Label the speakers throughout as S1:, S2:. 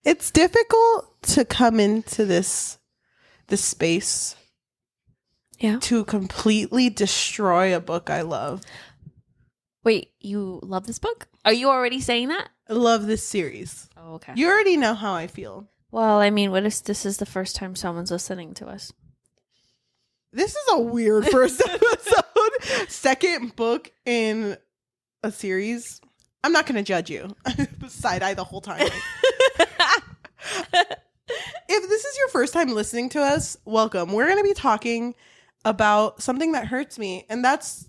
S1: It's difficult to come into this space to completely destroy a book I love.
S2: Wait, you love this book? Are you already saying that?
S1: I love this series.
S2: Oh, okay.
S1: You already know how I feel.
S2: Well, I mean, what if this is the first time someone's listening to us?
S1: This is a weird first episode. Second book in a series. I'm not going to judge you. Side-eye the whole time. If this is your first time listening to us, welcome. We're going to be talking about something that hurts me. And that's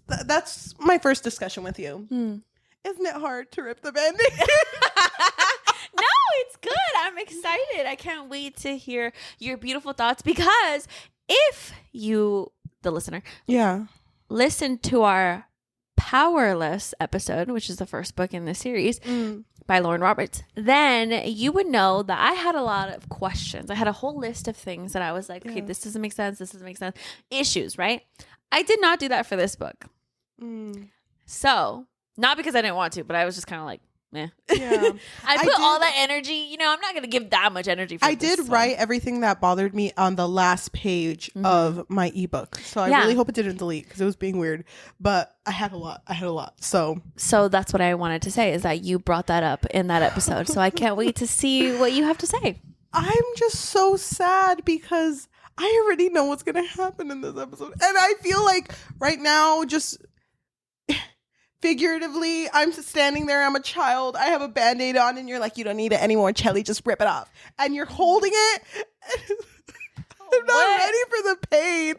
S1: my first discussion with you. Isn't it hard to rip the Band-Aid?
S2: No, it's good. I'm excited. I can't wait to hear your beautiful thoughts, because if you, the listener, listen to our Powerless episode, which is the first book in the series by Lauren Roberts, then you would know that I had a lot of questions. I had a whole list of things that I was like, okay, this doesn't make sense. This doesn't make sense. Issues, right? I did not do that for this book. So, not because I didn't want to, but I was just kind of like, meh. Yeah. I put all that energy, I'm not going to give that much energy for
S1: I did write everything that bothered me on the last page of my ebook. So I really hope it didn't delete, because it was being weird. But I had a lot. So
S2: that's what I wanted to say, is that you brought that up in that episode. So I can't wait to see what you have to say.
S1: I'm just so sad because I already know what's going to happen in this episode. And I feel like right now, just figuratively, I'm standing there, I'm a child, I have a Band-Aid on, and you're like, you don't need it anymore, Cheli, just rip it off. And you're holding it. I'm not ready for the pain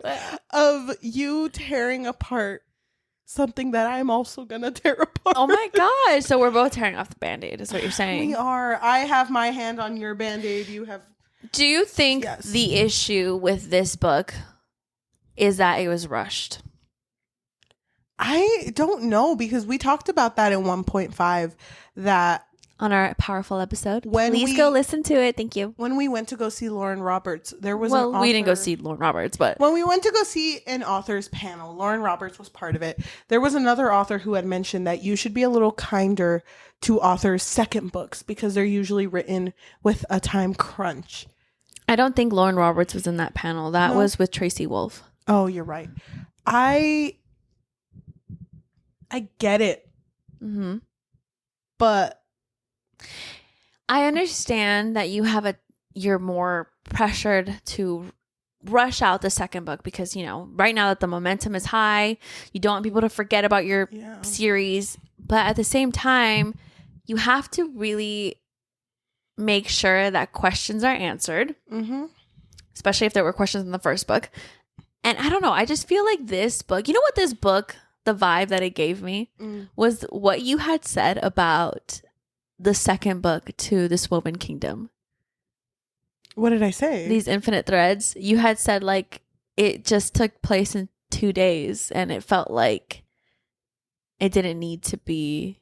S1: of you tearing apart something that I'm also gonna tear apart.
S2: Oh my gosh. So we're both tearing off the Band-Aid, is what you're saying.
S1: We are. I have my hand on your Band-Aid. You have.
S2: Do you think the issue with this book is that it was rushed?
S1: I don't know, because we talked about that in 1.5, that
S2: on our powerful episode. Please go listen to it. Thank you.
S1: When we went to go see Lauren Roberts, there was an author.
S2: We didn't go see Lauren Roberts, but
S1: when we went to go see an author's panel, Lauren Roberts was part of it. There was another author who had mentioned that you should be a little kinder to authors' second books, because they're usually written with a time crunch.
S2: I don't think Lauren Roberts was in that panel. That was with Tracy Wolf.
S1: Oh, you're right. I get it. But
S2: I understand that you're more pressured to rush out the second book, because, right now that the momentum is high, you don't want people to forget about your series. But at the same time, you have to really make sure that questions are answered, especially if there were questions in the first book. And I don't know, I just feel like this book, what this book, the vibe that it gave me was what you had said about the second book to This Woven Kingdom.
S1: What did I say?
S2: These infinite threads. You had said like it just took place in 2 days, and it felt like it didn't need to be.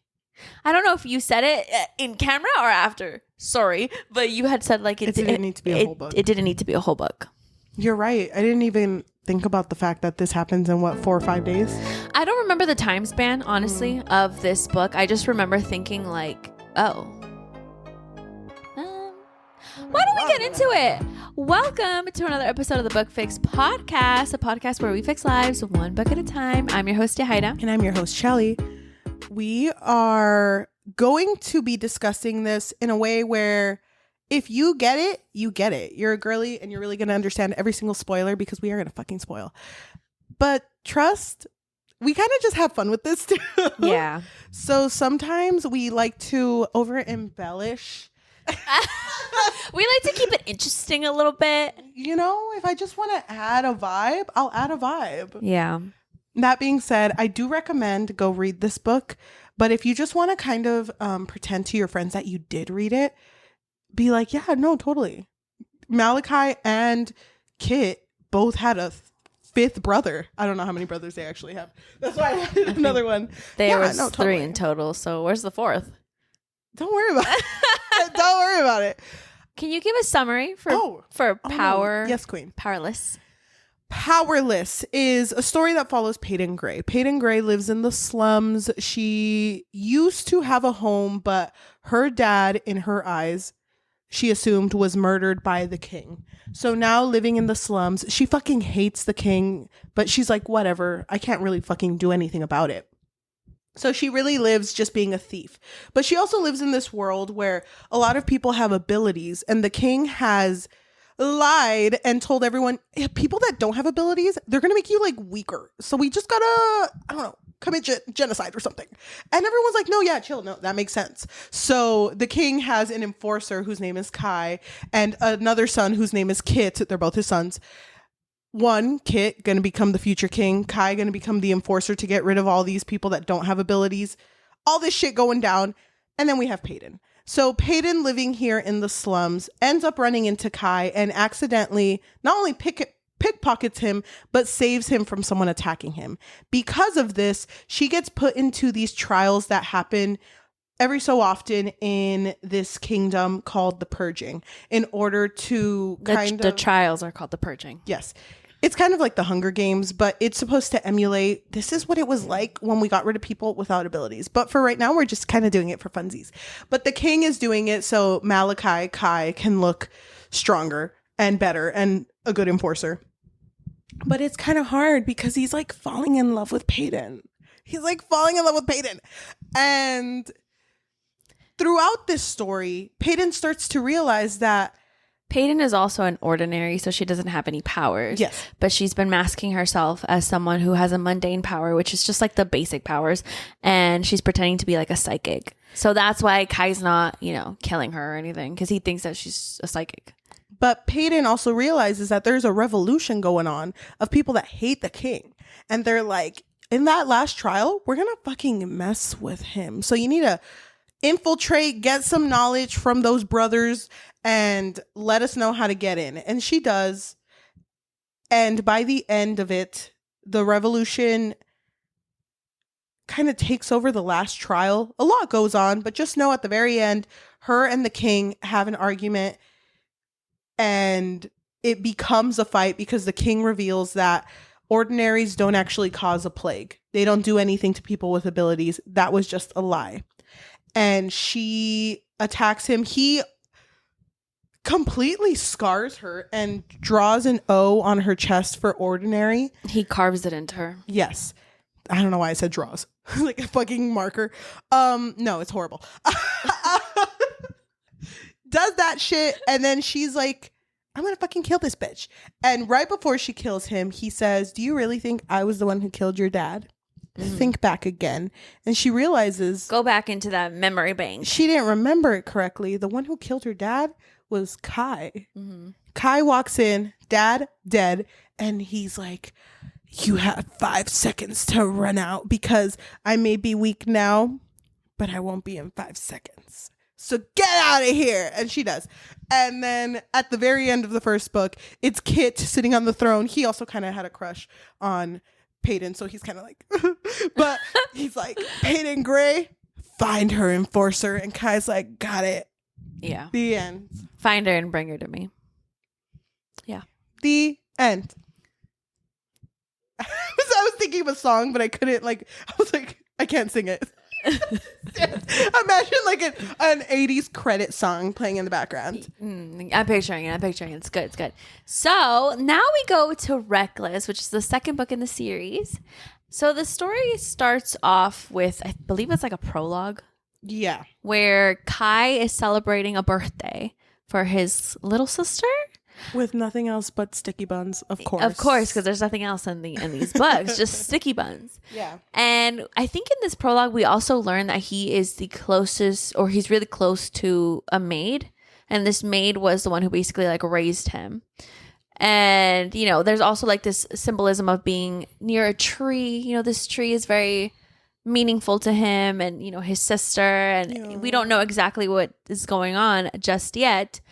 S2: I don't know if you said it in camera or after. Sorry, but you had said like
S1: it didn't need to be a whole book.
S2: It didn't need to be a whole book.
S1: You're right. I didn't even think about the fact that this happens in 4 or 5 days.
S2: I don't remember the time span, honestly, of this book. I just remember thinking like, oh. Why don't we get into it? Welcome to another episode of the Book Fix Podcast, a podcast where we fix lives one book at a time. I'm your host, Yajaira.
S1: And I'm your host, Cheli. We are going to be discussing this in a way where if you get it, you get it. You're a girly and you're really going to understand every single spoiler, because we are going to fucking spoil. But trust, we kind of just have fun with this too.
S2: Yeah.
S1: So sometimes we like to over embellish.
S2: We like to keep it interesting a little bit.
S1: If I just want to add a vibe, I'll add a vibe.
S2: Yeah.
S1: That being said, I do recommend go read this book. But if you just want to kind of pretend to your friends that you did read it, be like, yeah, no, totally. Malachi and Kit both had a fifth brother. I don't know how many brothers they actually have. That's why I added another one.
S2: There was totally 3 in total. So where's the 4th?
S1: Don't worry about it. Don't worry about it.
S2: Can you give a summary for Power?
S1: No. Yes, Queen.
S2: Powerless.
S1: Powerless is a story that follows Paedyn Gray. Paedyn Gray lives in the slums. She used to have a home, but her dad, in her eyes, she assumed was murdered by the king. So now living in the slums, she fucking hates the king, but she's like, whatever, I can't really fucking do anything about it. So she really lives just being a thief. But she also lives in this world where a lot of people have abilities, and the king has lied and told everyone, people that don't have abilities, they're going to make you like weaker. So we just gotta, I don't know, commit genocide or something. And everyone's like, no, yeah, chill. No, that makes sense. So the king has an enforcer whose name is Kai and another son whose name is Kit. They're both his sons. One, Kit, going to become the future king. Kai going to become the enforcer to get rid of all these people that don't have abilities. All this shit going down. And then we have Paedyn. So Paedyn, living here in the slums, ends up running into Kai and accidentally not only pickpockets him, but saves him from someone attacking him. Because of this, she gets put into these trials that happen every so often in this kingdom called the Purging, in order to
S2: the trials are called the Purging.
S1: Yes. It's kind of like the Hunger Games, but it's supposed to emulate, this is what it was like when we got rid of people without abilities. But for right now, we're just kind of doing it for funsies. But the king is doing it so Malachi, Kai, can look stronger and better and a good enforcer. But it's kind of hard because he's like falling in love with Paedyn. And throughout this story, Paedyn starts to realize that
S2: Paedyn is also an ordinary, so she doesn't have any powers.
S1: Yes.
S2: But she's been masking herself as someone who has a mundane power, which is just like the basic powers. And she's pretending to be like a psychic. So that's why Kai's not, killing her or anything, because he thinks that she's a psychic.
S1: But Paedyn also realizes that there's a revolution going on of people that hate the king. And they're like, in that last trial, we're going to fucking mess with him. So you need to infiltrate, get some knowledge from those brothers, and let us know how to get in. And she does. And by the end of it, the revolution kind of takes over the last trial. A lot goes on, but just know at the very end, her and the king have an argument, and it becomes a fight because the king reveals that ordinaries don't actually cause a plague. They don't do anything to people with abilities. That was just a lie. And she attacks him. He completely scars her and draws an O on her chest for ordinary.
S2: He carves it into her.
S1: Yes. I don't know why I said draws. Like a fucking marker. No, it's horrible. Does that shit, and then she's like, I'm gonna fucking kill this bitch. And right before she kills him, he says, do you really think I was the one who killed your dad? Think back again. And she realizes,
S2: go back into that memory bank.
S1: She didn't remember it correctly. The one who killed her dad was Kai. Kai walks in, dad dead, and he's like, you have 5 seconds to run out because I may be weak now, but I won't be in 5 seconds. So get out of here. And she does. And then at the very end of the first book, it's Kit sitting on the throne. He also kind of had a crush on Paedyn, so he's kind of like, but he's like, Paedyn Gray, find her enforcer. And Kai's like, got it.
S2: Yeah.
S1: The end.
S2: Find her and bring her to me. Yeah.
S1: The end. I was thinking of a song, but I couldn't, I was like, I can't sing it. Imagine like an 80s credit song playing in the background.
S2: I'm picturing it. It's good. So now we go to Reckless, which is the second book in the series. So the story starts off with, I believe it's like a prologue.
S1: Yeah.
S2: Where Kai is celebrating a birthday for his little sister.
S1: With nothing else but sticky buns, of course.
S2: Of course, because there's nothing else in these books, just sticky buns.
S1: Yeah.
S2: And I think in this prologue, we also learn that he is the closest, or he's really close to a maid. And this maid was the one who basically like raised him. And, there's also like this symbolism of being near a tree. This tree is very meaningful to him and, his sister. And we don't know exactly what is going on just yet.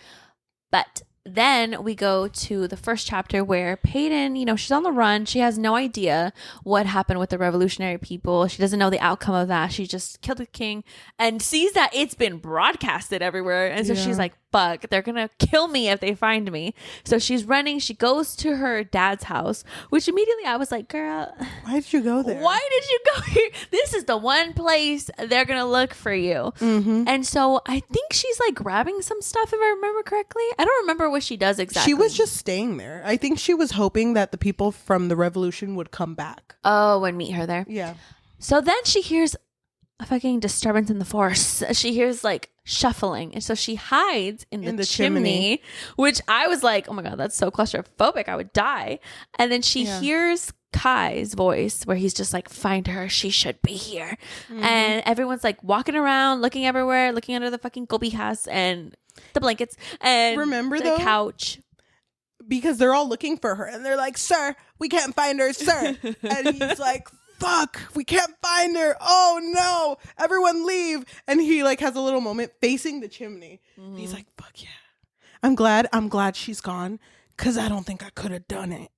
S2: But then we go to the first chapter where Paedyn, she's on the run. She has no idea what happened with the revolutionary people. She doesn't know the outcome of that. She just killed the king and sees that it's been broadcasted everywhere. And so she's like fuck. They're going to kill me if they find me. So she's running. She goes to her dad's house, which immediately I was like, girl,
S1: why did you go there?
S2: Why did you go here? This is the one place they're going to look for you.
S1: Mm-hmm.
S2: And so I think she's like grabbing some stuff, if I remember correctly. I don't remember what she does exactly.
S1: She was just staying there. I think she was hoping that the people from the revolution would come back.
S2: Oh, and meet her there.
S1: Yeah.
S2: So then she hears a fucking disturbance in the force. She hears like shuffling. And so she hides in the chimney, which I was like, oh my God, that's so claustrophobic. I would die. And then she hears Kai's voice where he's just like, find her. She should be here. Mm-hmm. And everyone's like walking around, looking everywhere, looking under the fucking cobijas and the blankets and
S1: remember
S2: the couch.
S1: Because they're all looking for her. And they're like, sir, we can't find her, sir. And he's like, fuck, we can't find her. Oh no, everyone leave. And he like has a little moment facing the chimney. Mm-hmm. He's like, fuck yeah. I'm glad she's gone because I don't think I could have done it.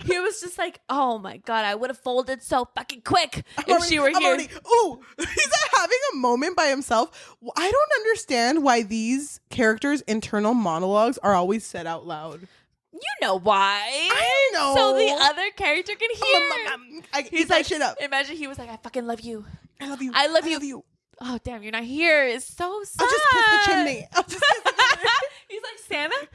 S2: He was just like, oh my God, I would have folded so fucking quick if she were here.
S1: He's having a moment by himself. I don't understand why these characters' internal monologues are always said out loud.
S2: You know why?
S1: I know.
S2: So the other character can hear.
S1: He's like, shit up.
S2: Imagine he was like, I fucking love you.
S1: I love you.
S2: I love you. Oh, damn, you're not here. It's so sad.
S1: I'll just kiss the chimney.
S2: He's like, Santa?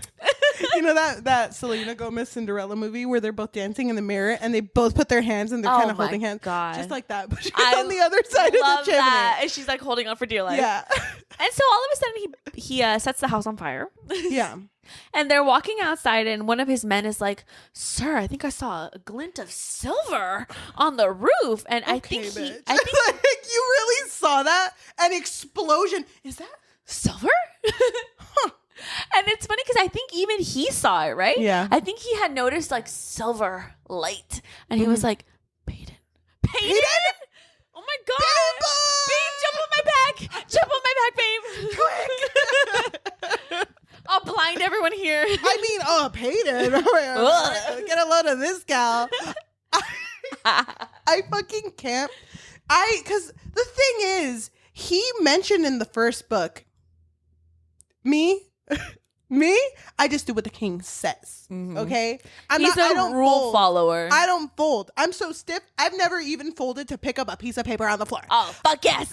S1: You know that Selena Gomez Cinderella movie where they're both dancing in the mirror and they both put their hands and they're kind of holding hands?
S2: God.
S1: Just like that. But she's on the other side of the chimney.
S2: That. And she's like holding on for dear life.
S1: Yeah.
S2: And so all of a sudden he sets the house on fire.
S1: Yeah.
S2: And they're walking outside and one of his men is like, sir, I think I saw a glint of silver on the roof. And I think
S1: like, you really saw that? An explosion. Is that
S2: silver? Huh. And it's funny because I think even he saw it, right?
S1: Yeah.
S2: I think he had noticed like silver light. And he was like, Paedyn? Oh my God. Babe, jump on my back. Quick. I'll blind everyone here.
S1: I mean, Paedyn. Get a load of this gal. I fucking can't. Because the thing is, he mentioned in the first book, me, I just do what the king says. Mm-hmm. Okay?
S2: He's a rule follower.
S1: I don't fold. I'm so stiff. I've never even folded to pick up a piece of paper on the floor.
S2: Oh, fuck yes.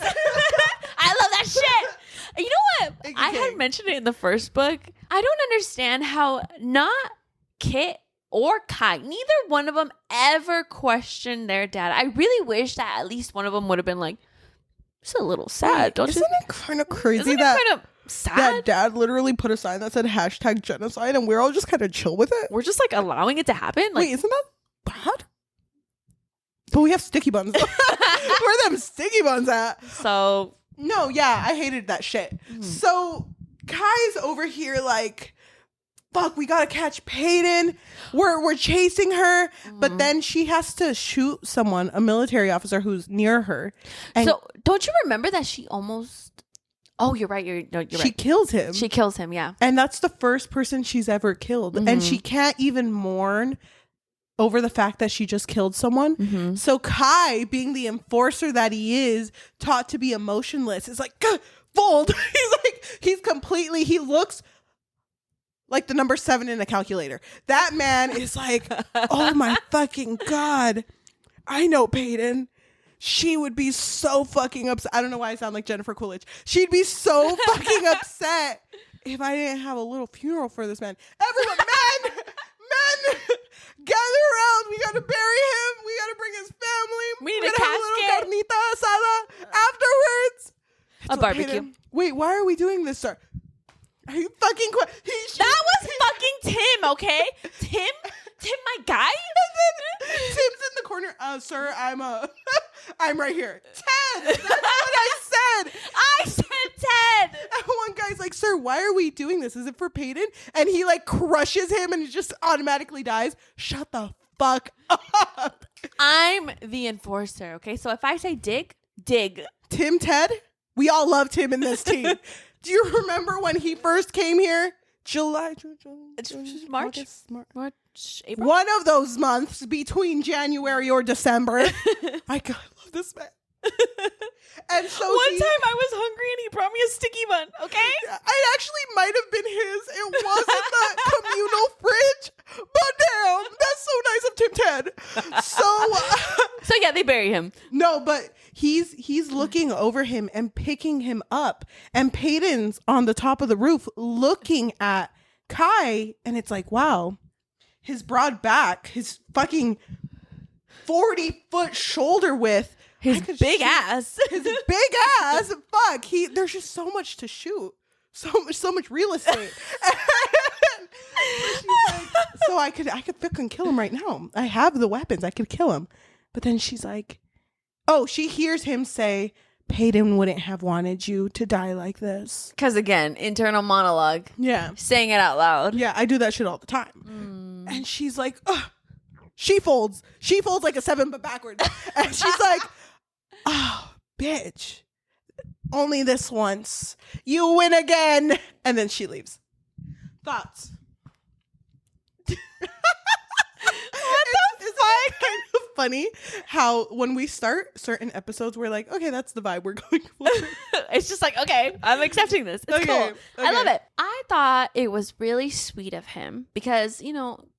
S2: I love that shit. You know what? I had mentioned it in the first book. I don't understand how not Kit or Kai, neither one of them ever questioned their dad. I really wish that at least one of them would have been like, it's a little sad, don't you?
S1: Isn't it kind of crazy that dad literally put a sign that said #genocide and we're all just kind of chill with it?
S2: We're just like allowing it to happen? Like,
S1: wait, isn't that bad? But we have sticky buns. Where are them sticky buns at?
S2: So...
S1: No, yeah, I hated that shit. Mm. So Kai's over here like, fuck, we gotta catch Paedyn. We're chasing her, but then she has to shoot someone, a military officer who's near her. And
S2: so don't you remember that she almost? Oh, you're right. You're right.
S1: She kills him.
S2: She kills him. Yeah,
S1: and that's the first person she's ever killed, and she can't even mourn over the fact that she just killed someone. Mm-hmm. So Kai, being the enforcer that he is, taught to be emotionless, is like, fold. He looks like the number 7 in a calculator. That man is like, oh my fucking God. I know Paedyn. She would be so fucking upset. I don't know why I sound like Jennifer Coolidge. She'd be so fucking upset if I didn't have a little funeral for this man. Everyone, men, gather around. We gotta bury him. We gotta bring his family.
S2: We need a casket.
S1: Have a little carnita asada afterwards.
S2: A barbecue.
S1: Paedyn. Wait, why are we doing this, sir? Are you fucking
S2: that was fucking Tim, okay? Tim, my guy?
S1: And then Tim's in the corner. Sir, I'm right here. Ted! That's what I said.
S2: I said Ted.
S1: And one guy's like, sir, why are we doing this? Is it for Paedyn? And he like crushes him and he just automatically dies. Shut the fuck up.
S2: I'm the enforcer, okay? So if I say dig.
S1: Tim, Ted? We all love Tim in this team. Do you remember when he first came here?
S2: March, April.
S1: One of those months between January or December. I love this man. And so
S2: one time I was hungry and he brought me a sticky bun. Okay,
S1: it actually might have been his. It wasn't the communal fridge, but damn, that's so nice of Tim Ted.
S2: So yeah, they bury him.
S1: No, but he's looking over him and picking him up, and Paedyn's on the top of the roof looking at Kai, and it's like, wow, his broad back, his fucking 40-foot shoulder width.
S2: His big ass.
S1: His big ass. Fuck. There's just so much to shoot. So much real estate. So I could fucking kill him right now. I have the weapons. I could kill him. But then she's like, oh, she hears him say, Paedyn wouldn't have wanted you to die like this.
S2: Because again, internal monologue.
S1: Yeah.
S2: Saying it out loud.
S1: Yeah, I do that shit all the time. And she's like, ugh. She folds like a 7 but backwards. And she's like, oh, bitch. Only this once. You win again. And then she leaves. Thoughts? It's kind of funny how when we start certain episodes, we're like, okay, that's the vibe we're going for.
S2: It's just like, okay, I'm accepting this. It's cool. Okay. I love it. I thought it was really sweet of him because,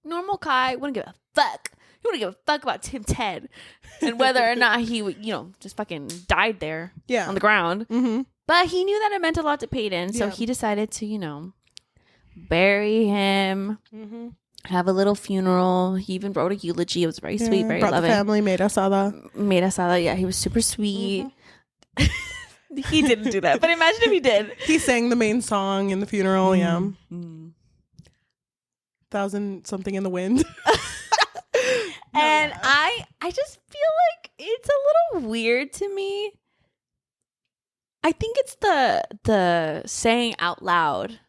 S2: normal Kai wouldn't give a fuck. He wouldn't give a fuck about Tim Ted and whether or not he would, just fucking died there on the ground. Mm-hmm. But he knew that it meant a lot to Paedyn. So he decided to, bury him, have a little funeral. He even wrote a eulogy. It was very sweet, very loving.
S1: The family, made asada. Yeah,
S2: he was super sweet. Mm-hmm. He didn't do that. But imagine if he did.
S1: He sang the main song in the funeral. Mm-hmm. 1,000 something in the wind.
S2: And I just feel like it's a little weird to me. I think it's the saying out loud,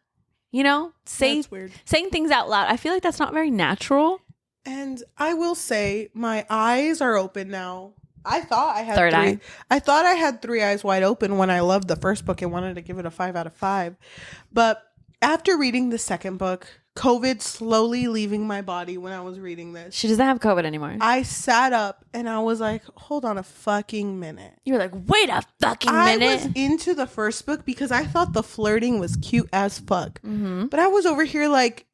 S2: that's weird. Saying things out loud. I feel like that's not very natural.
S1: And I will say my eyes are open now. I thought I had
S2: third eye.
S1: I thought I had 3 eyes wide open when I loved the first book and wanted to give it a 5 out of 5. But after reading the second book, COVID slowly leaving my body when I was reading this.
S2: She doesn't have COVID anymore.
S1: I sat up and I was like, hold on a fucking minute.
S2: You were like, wait a fucking minute.
S1: I was into the first book because I thought the flirting was cute as fuck. Mm-hmm. But I was over here like,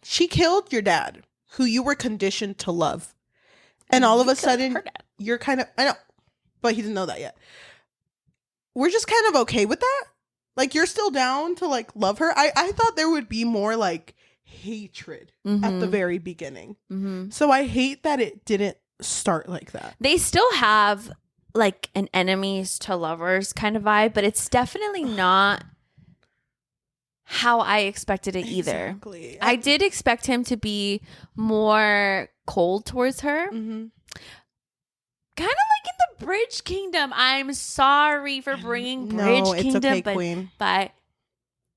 S1: she killed your dad, who you were conditioned to love. And all of a sudden, you're kind of, I know, but he didn't know that yet. We're just kind of okay with that. Like, you're still down to, like, love her. I thought there would be more, like, hatred at the very beginning. Mm-hmm. So I hate that it didn't start like that.
S2: They still have, like, an enemies to lovers kind of vibe, but it's definitely not how I expected it either.
S1: Exactly.
S2: I did expect him to be more cold towards her. Mm-hmm. Kind of like in the Bridge Kingdom. I'm sorry for bringing Bridge Kingdom, by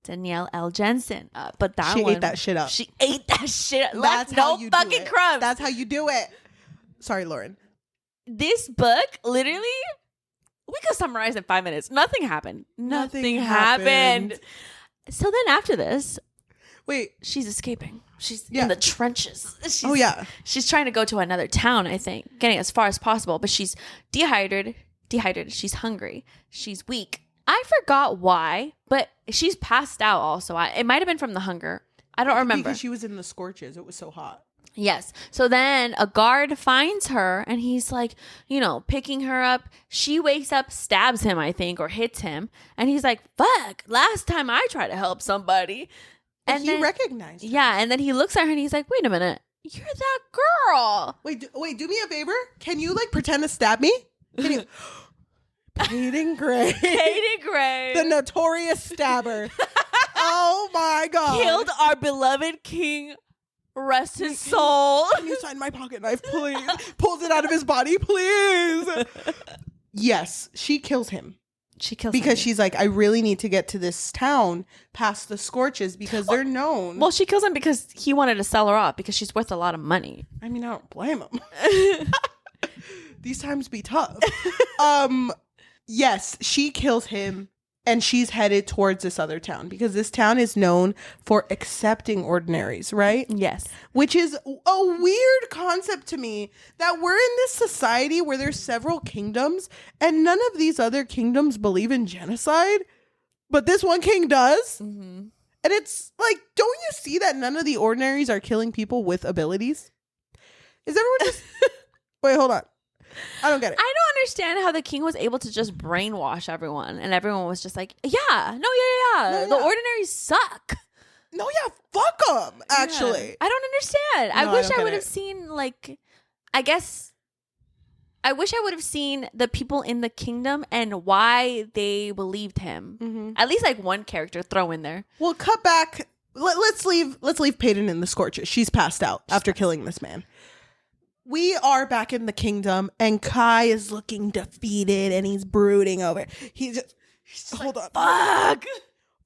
S2: Danielle L. Jensen up. But that
S1: she ate that shit up.
S2: She ate that shit up. That's no fucking crumbs.
S1: That's how you do it. Sorry, Lauren.
S2: This book, literally, we could summarize in 5 minutes. Nothing happened. Nothing happened. So then after this, she's escaping. She's in the trenches. She's trying to go to another town, I think, getting as far as possible. But she's dehydrated. She's hungry. She's weak. I forgot why, but she's passed out also. It might have been from the hunger. I don't remember.
S1: Because she was in the scorches. It was so hot.
S2: Yes. So then a guard finds her and he's like, picking her up. She wakes up, stabs him, I think, or hits him. And he's like, fuck, last time I tried to help somebody.
S1: And he recognized her.
S2: Yeah, and then he looks at her and he's like, wait a minute, you're that girl.
S1: Wait, do me a favor. Can you pretend to stab me? Can you? Paedyn Gray.
S2: Paedyn Gray.
S1: The notorious stabber. Oh my God.
S2: Killed our beloved king. Rest his soul.
S1: Can you sign my pocket knife, please? Pulls it out of his body, please. Yes, she kills him. Because she's like, I really need to get to this town past the scorches because they're known.
S2: Well, she kills him because he wanted to sell her off because she's worth a lot of money.
S1: I mean, I don't blame him. These times be tough. Yes, she kills him And she's headed towards this other town because this town is known for accepting ordinaries, right?
S2: Yes.
S1: Which is a weird concept to me, that we're in this society where there's several kingdoms and none of these other kingdoms believe in genocide, but this one king does.
S2: Mm-hmm.
S1: And it's like, don't you see that none of the ordinaries are killing people with abilities? Is everyone just... Wait, hold on. I don't get it.
S2: I don't understand how the king was able to just brainwash everyone, and everyone was just like, yeah. The ordinaries suck.
S1: No, yeah, fuck them, actually.
S2: Yeah. I don't understand.
S1: No,
S2: I wish
S1: I
S2: I would have
S1: it.
S2: seen, like, I wish I would have seen the people in the kingdom and why they believed him.
S1: Mm-hmm.
S2: At least, like, one character throw in there.
S1: Well, cut back. Let's leave Paedyn in the scorches. She's passed out after killing this man. We are back in the kingdom, and Kai is looking defeated, and he's brooding over. He's hold
S2: like,
S1: on.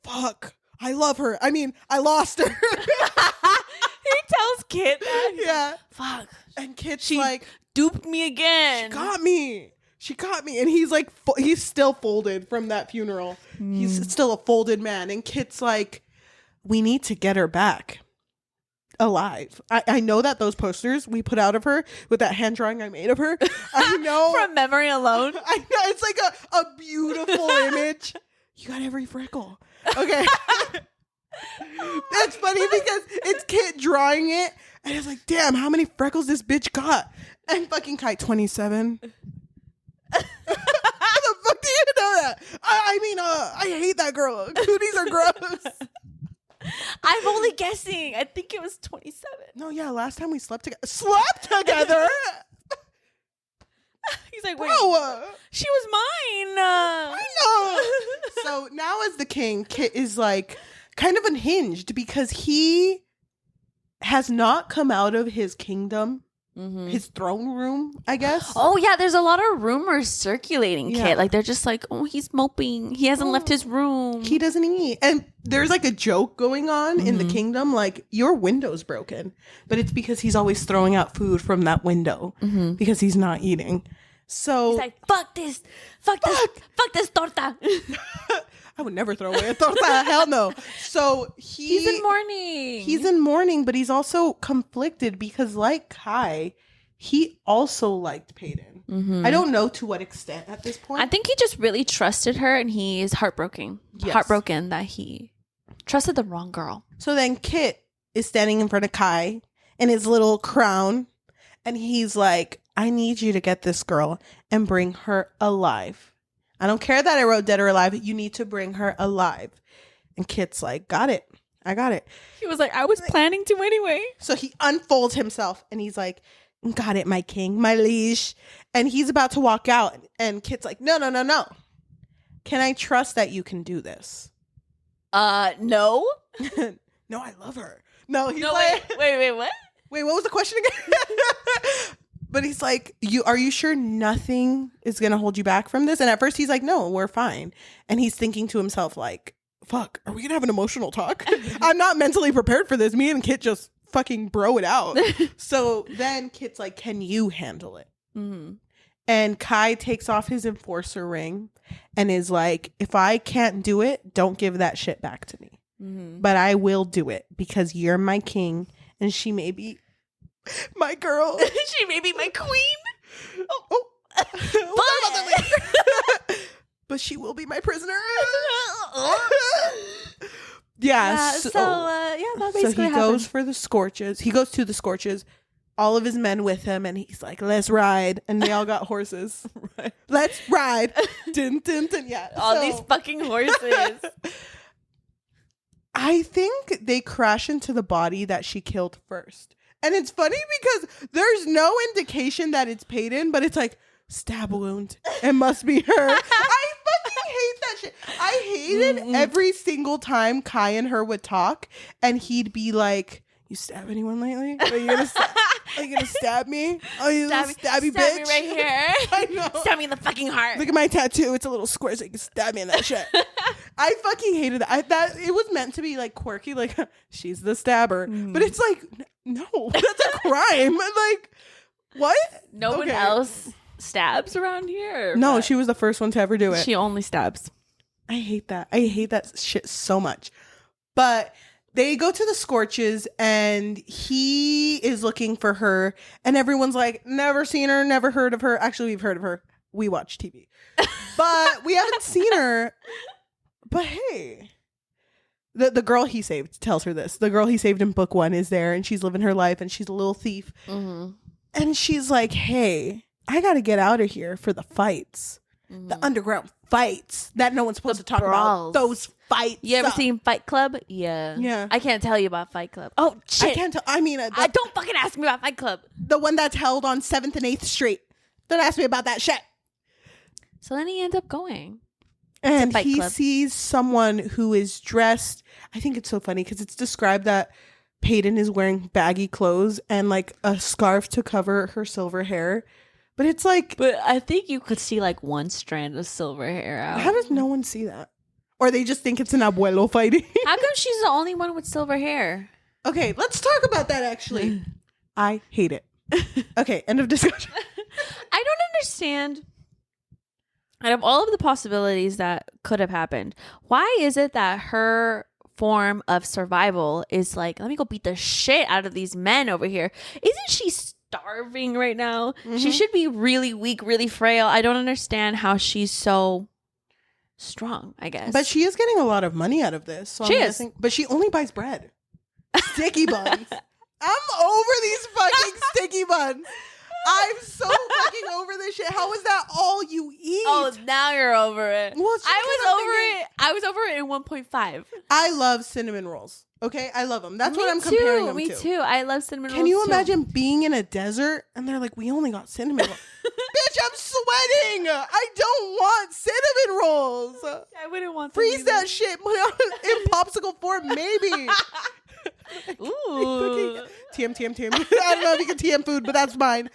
S1: Fuck. I love her. I mean, I lost her.
S2: He tells Kit that.
S1: Yeah.
S2: Fuck.
S1: And Kit's
S2: She
S1: like,
S2: duped me again.
S1: She got me. And he's like, he's still folded from that funeral. He's still a folded man. And Kit's like, we need to get her back alive. I know that those posters we put out of her with that hand drawing I made of her. I know.
S2: From memory alone.
S1: I know. It's like a beautiful image. You got every freckle. Okay. That's funny because it's Kit drawing it. And it's like, damn, how many freckles this bitch got? And fucking Kai, 27. How the fuck do you know that? I mean, I hate that girl. Cooties are gross.
S2: I'm only guessing. I think it was 27.
S1: No, yeah, last time we slept together. Slept together?
S2: He's like, wait,
S1: Bro,
S2: she was mine.
S1: I know. So now as the king, Kit is like kind of unhinged because he has not come out of his kingdom, his throne room, I guess.
S2: Oh, yeah, there's a lot of rumors circulating,
S1: Yeah.
S2: Kit. Like, they're just like, oh, he's moping. He hasn't left his room.
S1: He doesn't eat. And there's like a joke going on in the kingdom, like, your window's broken. But it's because he's always throwing out food from that window because he's not eating. So
S2: He's like, fuck this torta.
S1: I would never throw away a torta. Hell no. So
S2: He's in mourning.
S1: He's in mourning, but he's also conflicted because, like Kai, he also liked Paedyn. I don't know to what extent at this point.
S2: I think he just really trusted her, and he is heartbroken.
S1: Yes.
S2: Heartbroken that he trusted the wrong girl.
S1: So then Kit is standing in front of Kai in his little crown, and he's like, I need you to get this girl and bring her alive. I don't care that I wrote dead or alive. You need to bring her alive. And Kit's like, got it. I got it.
S2: He was like, I was planning to anyway.
S1: So he unfolds himself and he's like, got it, my king, my liege. And he's about to walk out. And Kit's like, no. Can I trust that you can do this?
S2: No.
S1: No, I love her. No, he's like,
S2: wait, what?
S1: Wait, what was the question again? But he's like, are you sure nothing is going to hold you back from this? And at first he's like, no, we're fine. And he's thinking to himself like, fuck, are we going to have an emotional talk? I'm not mentally prepared for this. Me and Kit just fucking bro it out. So then Kit's like, can you handle it? And Kai takes off his enforcer ring and is like, if I can't do it, don't give that shit back to me. But I will do it because you're my king and she may be my girl.
S2: She may be my queen.
S1: We'll talk about that later. But she will be my prisoner.
S2: That's basically
S1: so he goes for the scorches. He goes to the scorches. All of his men with him, and he's like, "Let's ride!" And they all got horses. Let's ride! Dun, dun, dun. Yeah,
S2: all these fucking horses.
S1: I think they crash into the body that she killed first. And it's funny because there's no indication that it's Paedyn, but it's like, stab wound. It must be her. I fucking hate that shit. I hated every single time Kai and her would talk, and he'd be like, you stab anyone lately? Are you gonna stab me? Oh, you little stabby bitch.
S2: Stab me right here.
S1: I know.
S2: Stab me in the fucking heart.
S1: Look at my tattoo. It's a little square so you can stab me in that shit. I fucking hated that. That it was meant to be like quirky, like she's the stabber. But it's like, no, that's a crime. Like, what?
S2: No one else stabs around here.
S1: No, she was the first one to ever do it.
S2: She only stabs.
S1: I hate that. I hate that shit so much. But they go to the Scorches and he is looking for her. And everyone's like, never seen her, never heard of her. Actually, we've heard of her. We watch TV. But we haven't seen her. But hey, the girl he saved tells her this. The girl he saved in book 1 is there and she's living her life and she's a little thief. Mm-hmm. And she's like, hey, I got to get out of here for the fights. Mm-hmm. The underground fights that no one's supposed to talk about. Those fights.
S2: You ever seen Fight Club? Yeah. I can't tell you about Fight Club. Oh, shit.
S1: I can't tell. I mean,
S2: don't fucking ask me about Fight Club.
S1: The one that's held on 7th and 8th Street. Don't ask me about that shit.
S2: So then he ends up going.
S1: And he sees someone who is dressed. I think it's so funny because it's described that Paedyn is wearing baggy clothes and like a scarf to cover her silver hair. But it's like...
S2: But I think you could see like one strand of silver hair out.
S1: How does no one see that? Or they just think it's an abuelo fighting?
S2: How come she's the only one with silver hair?
S1: Okay, let's talk about that actually. I hate it. Okay, end of discussion.
S2: I don't understand. Out of all of the possibilities that could have happened, why is it that her form of survival is like, let me go beat the shit out of these men over here? Isn't she starving right now? Mm-hmm. She should be really weak, really frail. I don't understand how she's so strong, I guess.
S1: But she is getting a lot of money out of this. So
S2: she is.
S1: But she only buys bread. Sticky buns. I'm over these fucking sticky buns. I'm so fucking over this shit. How is that all you eat?
S2: Oh, now you're over it.
S1: Well,
S2: I was over it in 1.5.
S1: I love cinnamon rolls. Okay, I love them. That's what I'm comparing them to.
S2: Me too. I love cinnamon rolls.
S1: Can you imagine being in a desert and they're like, we only got cinnamon rolls? Bitch, I'm sweating. I don't want cinnamon rolls.
S2: I wouldn't want
S1: them. Freeze that shit in popsicle form, maybe.
S2: Ooh.
S1: TM. I don't know if you can TM food, but that's mine.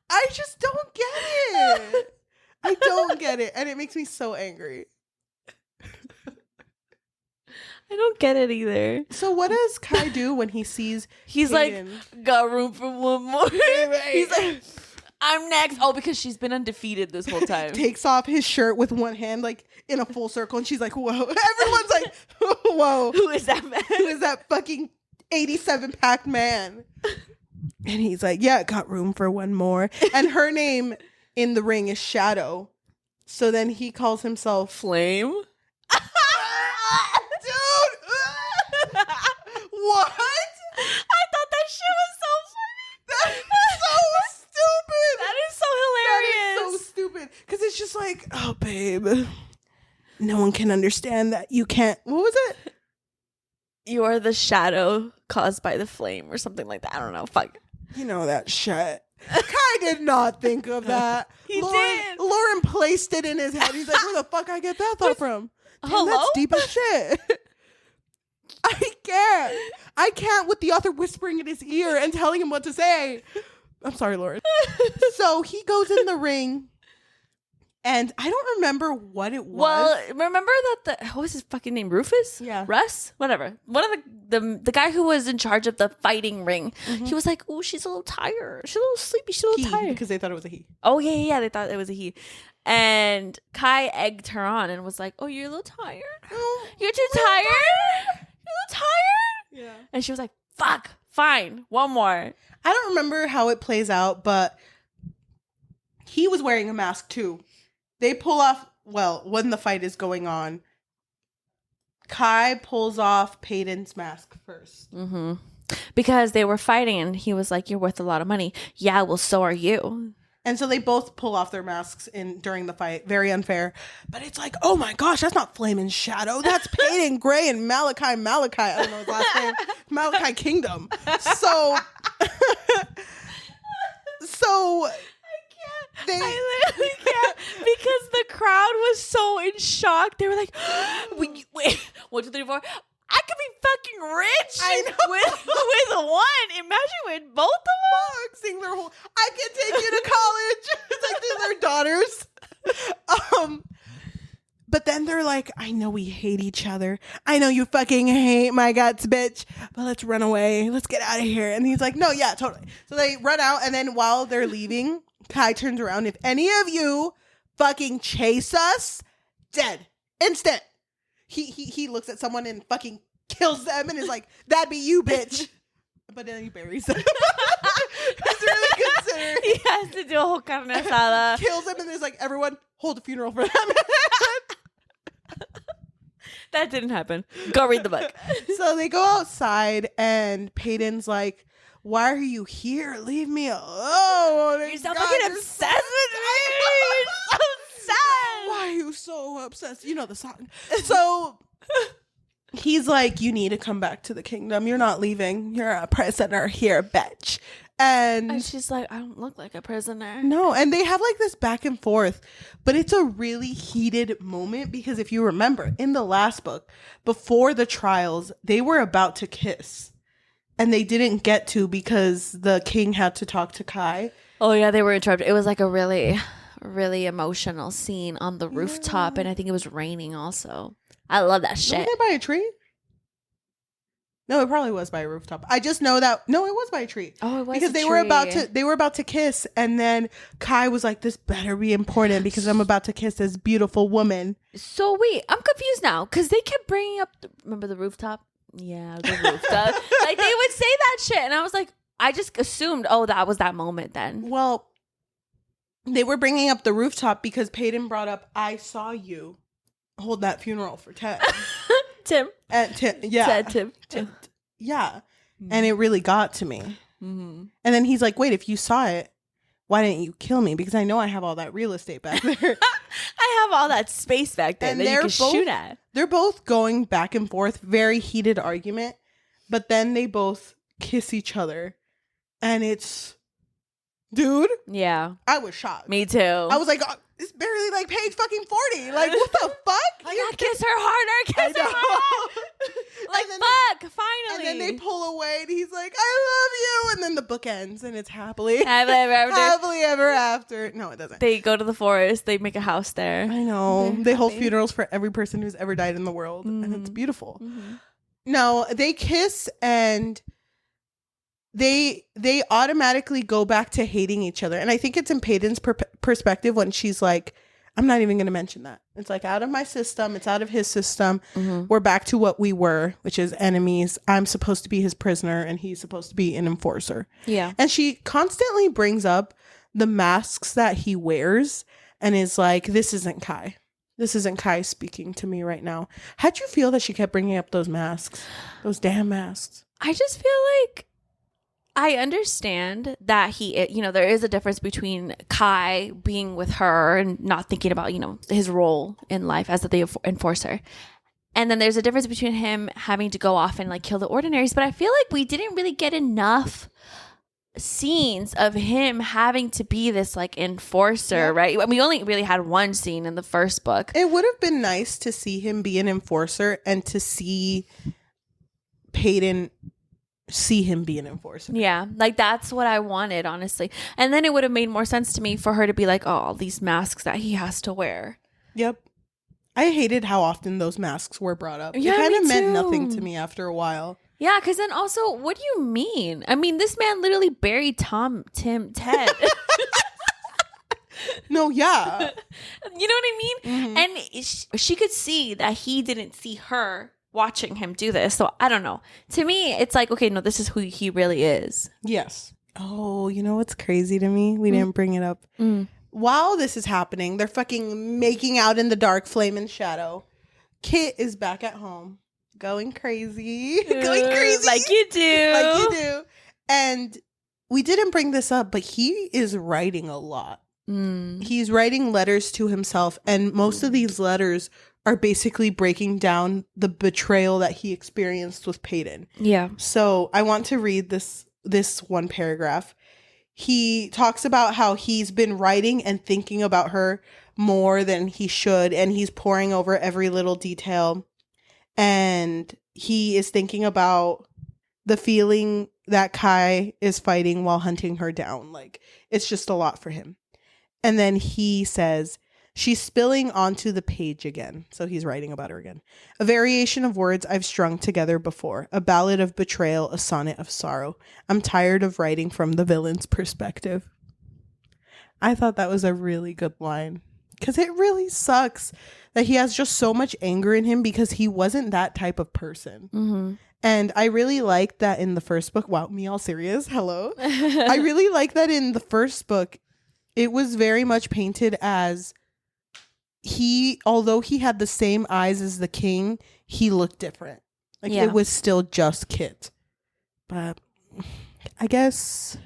S1: I just don't get it. I don't get it. And it makes me so angry.
S2: I don't get it either.
S1: So what does Kai do when he sees
S2: He's
S1: Paedyn?
S2: Like, got room for one more. He's like, I'm next. Oh, because she's been undefeated this whole time.
S1: Takes off his shirt with one hand, like in a full circle, and she's like, whoa. Everyone's like, whoa.
S2: Who is that man?
S1: Who is that fucking 87-pack man? And he's like, yeah, got room for one more. And her name in the ring is Shadow. So then he calls himself
S2: Flame.
S1: Dude! What?
S2: I thought that shit was so funny.
S1: That's so stupid.
S2: That is so hilarious.
S1: That is so stupid. Because it's just like, oh, babe, no one can understand that you can't. What was it?
S2: You are the shadow caused by the flame or something like that. I don't know. Fuck.
S1: You know that shit. Kai did not think of that.
S2: He did.
S1: Lauren placed it in his head. He's like, where the fuck I get that thought from? Damn,
S2: hello?
S1: That's deep as shit. I can't with the author whispering in his ear and telling him what to say. I'm sorry, Lauren. So he goes in the ring. And I don't remember what it was.
S2: Well, remember that what was his fucking name? Rufus?
S1: Yeah.
S2: Russ? Whatever. One of the guy who was in charge of the fighting ring. Mm-hmm. He was like, oh, she's a little tired. She's a little sleepy. She's a little tired.
S1: Because they thought it was a he.
S2: Oh, yeah. They thought it was a he. And Kai egged her on and was like, oh, you're a little tired?
S1: Oh,
S2: you're too tired? You're a little tired?
S1: Yeah.
S2: And she was like, fuck, fine. One more.
S1: I don't remember how it plays out, but he was wearing a mask too. They pull off, well, when the fight is going on, Kai pulls off Paedyn's mask first.
S2: Mm-hmm. Because they were fighting and he was like, you're worth a lot of money. Yeah, well, so are you.
S1: And so they both pull off their masks during the fight. Very unfair. But it's like, oh my gosh, that's not Flamin' Shadow. That's Paedyn Gray and Malachi. I don't know his last name. Malachi Kingdom. So
S2: I literally can't because the crowd was so in shock. They were like, wait, 1, 2, 3, 4. I could be fucking rich.
S1: I know.
S2: With one. Imagine with both of them.
S1: Seeing their whole, I can take you to college. It's like they're their daughters. But then they're like, I know we hate each other. I know you fucking hate my guts, bitch. But let's run away. Let's get out of here. And he's like, no, yeah, totally. So they run out. And then while they're leaving, Kai turns around. If any of you fucking chase us, dead. Instant. He looks at someone and fucking kills them and is like, "That'd be you, bitch." But then he buries them. He's really considerate.
S2: He has to do a whole carne asada.
S1: Kills them and there's like, everyone hold a funeral for them.
S2: That didn't happen. Go read the book.
S1: So they go outside and Paedyn's like, "Why are you here? Leave me alone."
S2: You're so fucking obsessed with me. You're so sad.
S1: Why are you so obsessed? You know the song. So he's like, "You need to come back to the kingdom. You're not leaving. You're a prisoner here, bitch."
S2: And she's like, "I don't look like a prisoner."
S1: No, and they have like this back and forth, but it's a really heated moment because if you remember in the last book, before the trials, they were about to kiss and they didn't get to because the king had to talk to Kai.
S2: Oh yeah, they were interrupted. It was like a really, really emotional scene on the rooftop, and I think it was raining also. I love that shit.
S1: Was it by a tree? No, it probably was by a rooftop. I just know that it was by a tree.
S2: Oh, it was
S1: because
S2: a
S1: they
S2: tree.
S1: were about to kiss, and then Kai was like, "This better be important because I'm about to kiss this beautiful woman."
S2: So wait, I'm confused now because they kept bringing up. Remember the rooftop? Yeah, the rooftop. Like they would say that shit, and I was like, I just assumed, oh, that was that moment then.
S1: Well, they were bringing up the rooftop because Paedyn brought up, "I saw you hold that funeral for Ted."
S2: Tim.
S1: Yeah.
S2: Tim.
S1: Yeah. And it really got to me.
S2: Mm-hmm.
S1: And then he's like, "Wait, if you saw it, why didn't you kill me? Because I know I have all that real estate back there."
S2: I have all that space back there
S1: And
S2: that you
S1: they're
S2: can
S1: both-
S2: shoot at.
S1: They're both going back and forth, very heated argument. But then they both kiss each other. And dude,
S2: Yeah.
S1: I was shocked.
S2: Me too.
S1: I was like, "Oh, it's barely like page fucking 40. Like, what the fuck?"
S2: Like, I kiss her harder, kiss her harder. Like,
S1: And then-
S2: fuck, finally.
S1: And then they pull away and he's like, "I love you." And then the book ends and it's happily
S2: Happily
S1: ever after. No, it doesn't.
S2: They go to the forest. They make a house there.
S1: I know.
S2: They're
S1: They hold
S2: happy.
S1: funerals for every person who's ever died in the world. And it's
S2: Mhm.
S1: beautiful.
S2: Mm-hmm.
S1: No, they kiss and they automatically go back to hating each other. And I think it's in Paedyn's perspective when she's like, "I'm not even going to mention that. It's like out of my system. It's out of his system.
S2: Mm-hmm.
S1: We're back to what we were, which is enemies. I'm supposed to be his prisoner and he's supposed to be an enforcer."
S2: Yeah.
S1: And she constantly brings up the masks that he wears and is like, "This isn't Kai. This isn't Kai speaking to me right now." How'd you feel that she kept bringing up those masks? Those damn masks.
S2: I just feel like I understand that there is a difference between Kai being with her and not thinking about, his role in life as the enforcer. And then there's a difference between him having to go off and like kill the ordinaries. But I feel like we didn't really get enough scenes of him having to be this like enforcer, right? We only really had one scene in the first book.
S1: It would have been nice to see him be an enforcer and to see Paedyn see him be an enforcer.
S2: Yeah, like that's what I wanted, honestly. And then it would have made more sense to me for her to be like, "Oh, all these masks that he has to wear."
S1: Yep. I hated how often those masks were brought up.
S2: Yeah,
S1: it kind of
S2: me
S1: meant
S2: too.
S1: nothing to me after a while.
S2: Yeah, because then also, what do you mean? I mean, this man literally buried Ted.
S1: No, yeah.
S2: You know what I mean?
S1: Mhm.
S2: And she could see that he didn't see her watching him do this. So I don't know. To me, it's like, okay, no, this is who he really is.
S1: Yes. Oh, you know what's crazy to me? We didn't bring it up. While this is happening, they're fucking making out in the dark, flame and shadow. Kit is back at home, going crazy. Going crazy.
S2: Like you do.
S1: Like you do. And we didn't bring this up, but he is writing a lot. He's writing letters to himself, and most of these letters are basically breaking down the betrayal that he experienced with Paedyn.
S2: Yeah.
S1: So I want to read this one paragraph. He talks about how he's been writing and thinking about her more than he should, and he's poring over every little detail. And he is thinking about the feeling that Kai is fighting while hunting her down. Like, it's just a lot for him. And then he says, "She's spilling onto the page again." So he's writing about her again. "A variation of words I've strung together before. A ballad of betrayal, a sonnet of sorrow. I'm tired of writing from the villain's perspective." I thought that was a really good line because it really sucks that he has just so much anger in him because he wasn't that type of person.
S2: Mm-hmm.
S1: And I really like that in the first book. Wow, me all serious. Hello. I really like that in the first book. It was very much painted as although he had the same eyes as the king, he looked different. Like it was still just Kit. But I guess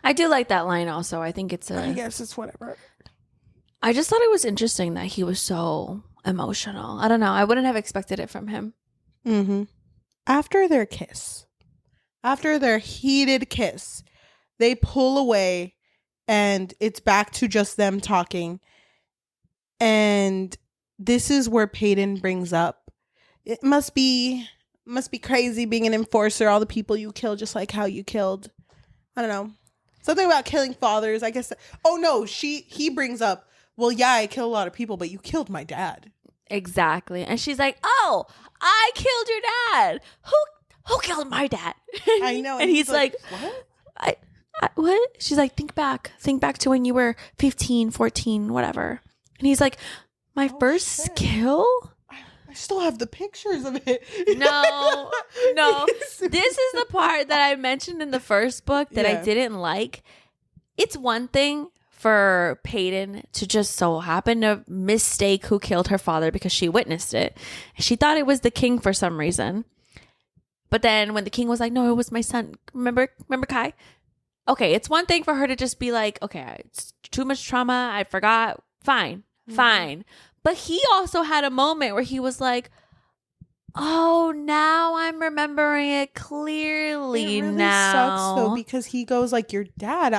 S2: I do like that line also. I think
S1: I guess it's whatever.
S2: I just thought it was interesting that he was so emotional. I don't know. I wouldn't have expected it from him.
S1: Mm-hmm. After their heated kiss, they pull away and it's back to just them talking. And this is where Paedyn brings up, it must be crazy being an enforcer, all the people you kill just like how you killed, I don't know, something about killing fathers, I guess. Oh no, he brings up, well, yeah, I killed a lot of people, but you killed my dad.
S2: Exactly. And she's like, oh, I killed your dad. Who killed my dad?
S1: I know.
S2: And he's like,
S1: what?
S2: I what? She's like, think back to when you were 15, 14, whatever. And he's like, my first kill?
S1: I still have the pictures of it.
S2: No. This is the part that I mentioned in the first book that I didn't like. It's one thing for Paedyn to just so happen to mistake who killed her father because she witnessed it. She thought it was the king for some reason. But then when the king was like, no, it was my son. Remember Kai? Okay, it's one thing for her to just be like, okay, it's too much trauma. I forgot. Fine. But he also had a moment where he was like, oh, now I'm remembering it clearly. It really
S1: sucks though, because he goes like, your dad,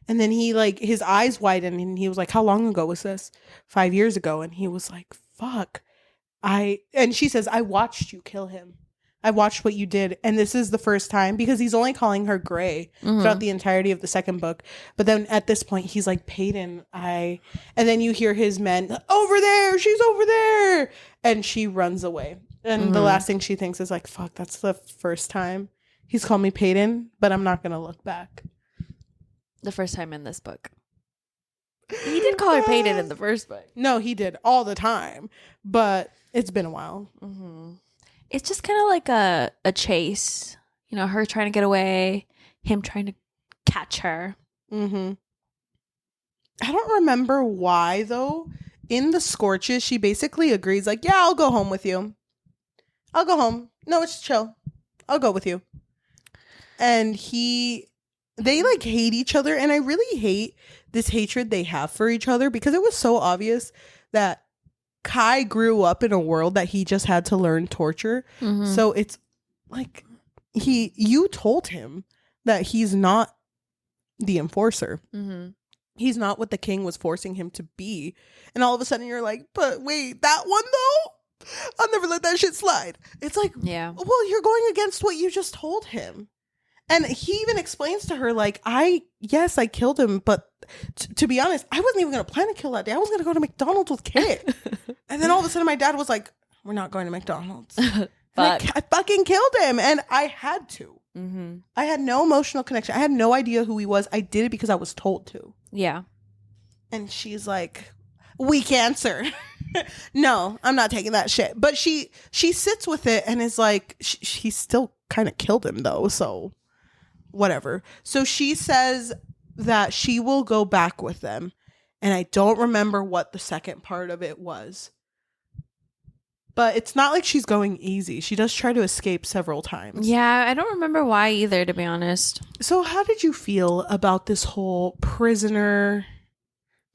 S1: and then he like, his eyes widened and he was like, how long ago was this? 5 years ago. And he was like, fuck. And she says, I watched you kill him. I watched what you did. And this is the first time, because he's only calling her Gray throughout the entirety of the second book. But then at this point, he's like, Paedyn, and then you hear his men, over there, she's over there. And she runs away. And the last thing she thinks is like, fuck, that's the first time he's called me Paedyn, but I'm not going to look back.
S2: The first time in this book. He did call her Paedyn in the first book.
S1: No, he did all the time. But it's been a while.
S2: Mm-hmm. It's just kind of like a chase. You know, her trying to get away, him trying to catch her.
S1: Mm-hmm. I don't remember why, though. In the Scorches, she basically agrees, like, yeah, I'll go home with you. I'll go home. No, it's chill. I'll go with you. And they like hate each other. And I really hate this hatred they have for each other, because it was so obvious that Kai grew up in a world that he just had to learn torture. Mm-hmm. So it's like you told him that he's not the enforcer. Mm-hmm. He's not what the king was forcing him to be. And all of a sudden you're like, but wait, that one though? I'll never let that shit slide. It's like, yeah, well, you're going against what you just told him. And he even explains to her, like, I killed him, but to be honest, I wasn't even going to plan to kill that day. I was going to go to McDonald's with Kit. And then all of a sudden my dad was like, we're not going to McDonald's. I fucking killed him. And I had to. Mm-hmm. I had no emotional connection. I had no idea who he was. I did it because I was told to.
S2: Yeah.
S1: And she's like, weak answer. No, I'm not taking that shit. But she sits with it and is like, she still kind of killed him though. So whatever. So she says that she will go back with them. And I don't remember what the second part of it was. But it's not like she's going easy. She does try to escape several times.
S2: Yeah, I don't remember why either, to be honest.
S1: So how did you feel about this whole prisoner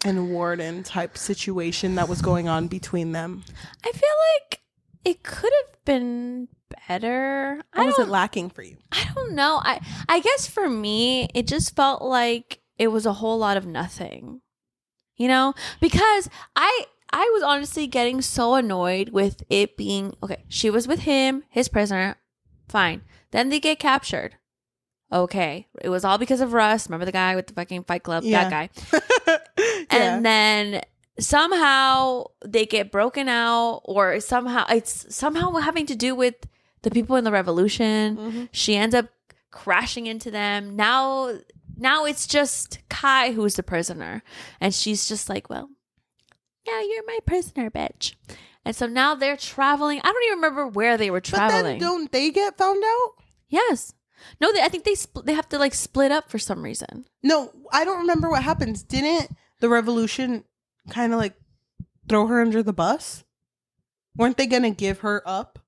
S1: and warden type situation that was going on between them?
S2: I feel like it could have been better.
S1: Or was it lacking for you?
S2: I don't know. I guess for me, it just felt like it was a whole lot of nothing. You know? Because I was honestly getting so annoyed with it being, okay, she was with him, his prisoner, fine. Then they get captured. Okay. It was all because of Russ. Remember the guy with the fucking Fight Club? Yeah. That guy. And then somehow they get broken out, or somehow it's somehow having to do with the people in the revolution. Mm-hmm. She ends up crashing into them. Now it's just Kai who's the prisoner. And she's just like, well, yeah, you're my prisoner, bitch. And so now they're traveling. I don't even remember where they were traveling.
S1: But then don't they get found out?
S2: Yes. No, I think they have to like split up for some reason.
S1: No, I don't remember what happens. Didn't the revolution kind of like throw her under the bus? Weren't they going to give her up?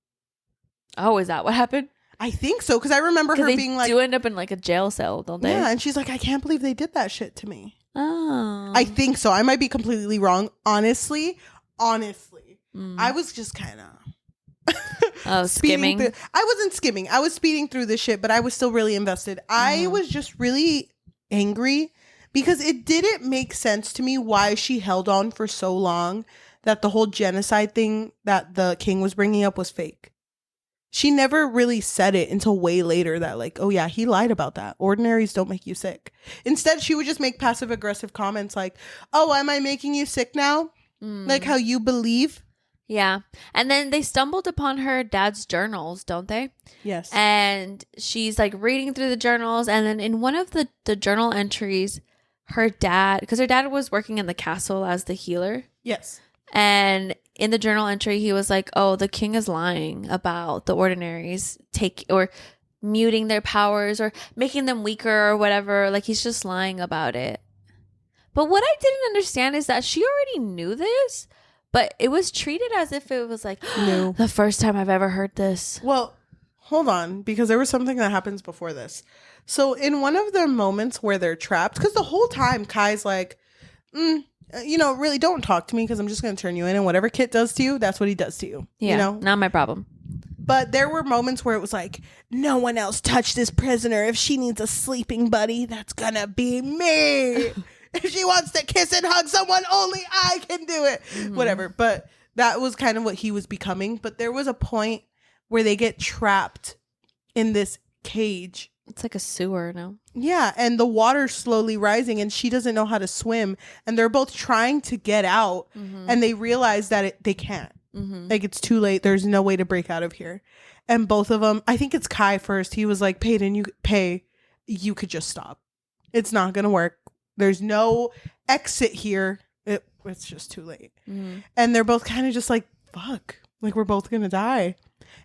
S2: Oh, is that what happened?
S1: I think so, because I remember her being like...
S2: They do end up in like a jail cell, don't they?
S1: Yeah, and she's like, I can't believe they did that shit to me.
S2: Oh.
S1: I think so. I might be completely wrong. Honestly. I was just kind of...
S2: skimming?
S1: I wasn't skimming. I was speeding through this shit, but I was still really invested. I was just really angry because it didn't make sense to me why she held on for so long, that the whole genocide thing that the king was bringing up was fake. She never really said it until way later that like, oh yeah, he lied about that. Ordinaries don't make you sick. Instead, she would just make passive aggressive comments like, oh, am I making you sick now? Like how you believe?
S2: Yeah. And then they stumbled upon her dad's journals, don't they?
S1: Yes.
S2: And she's like reading through the journals. And then in one of the journal entries, her dad, because her dad was working in the castle as the healer.
S1: Yes.
S2: And in the journal entry, he was like, oh, the king is lying about the ordinaries or muting their powers or making them weaker or whatever. Like he's just lying about it. But what I didn't understand is that she already knew this, but it was treated as if it was like, no, the first time I've ever heard this.
S1: Well, hold on, because there was something that happens before this. So in one of the moments where they're trapped, because the whole time Kai's like, really don't talk to me because I'm just going to turn you in, and whatever Kit does to you, that's what he does to you.
S2: Yeah,
S1: you know?
S2: Not my problem.
S1: But there were moments where it was like, no one else touched this prisoner. If she needs a sleeping buddy, that's going to be me. If she wants to kiss and hug someone, only I can do it. Whatever. But that was kind of what he was becoming. But there was a point where they get trapped in this cage.
S2: It's like a sewer, no?
S1: Yeah. And the water's slowly rising and she doesn't know how to swim. And they're both trying to get out. And they realize that they can't. Like it's too late. There's no way to break out of here. And both of them, I think it's Kai first. He was like, Paedyn, you could just stop. It's not going to work. There's no exit here. It's just too late. And they're both kind of just like, fuck, like we're both going to die.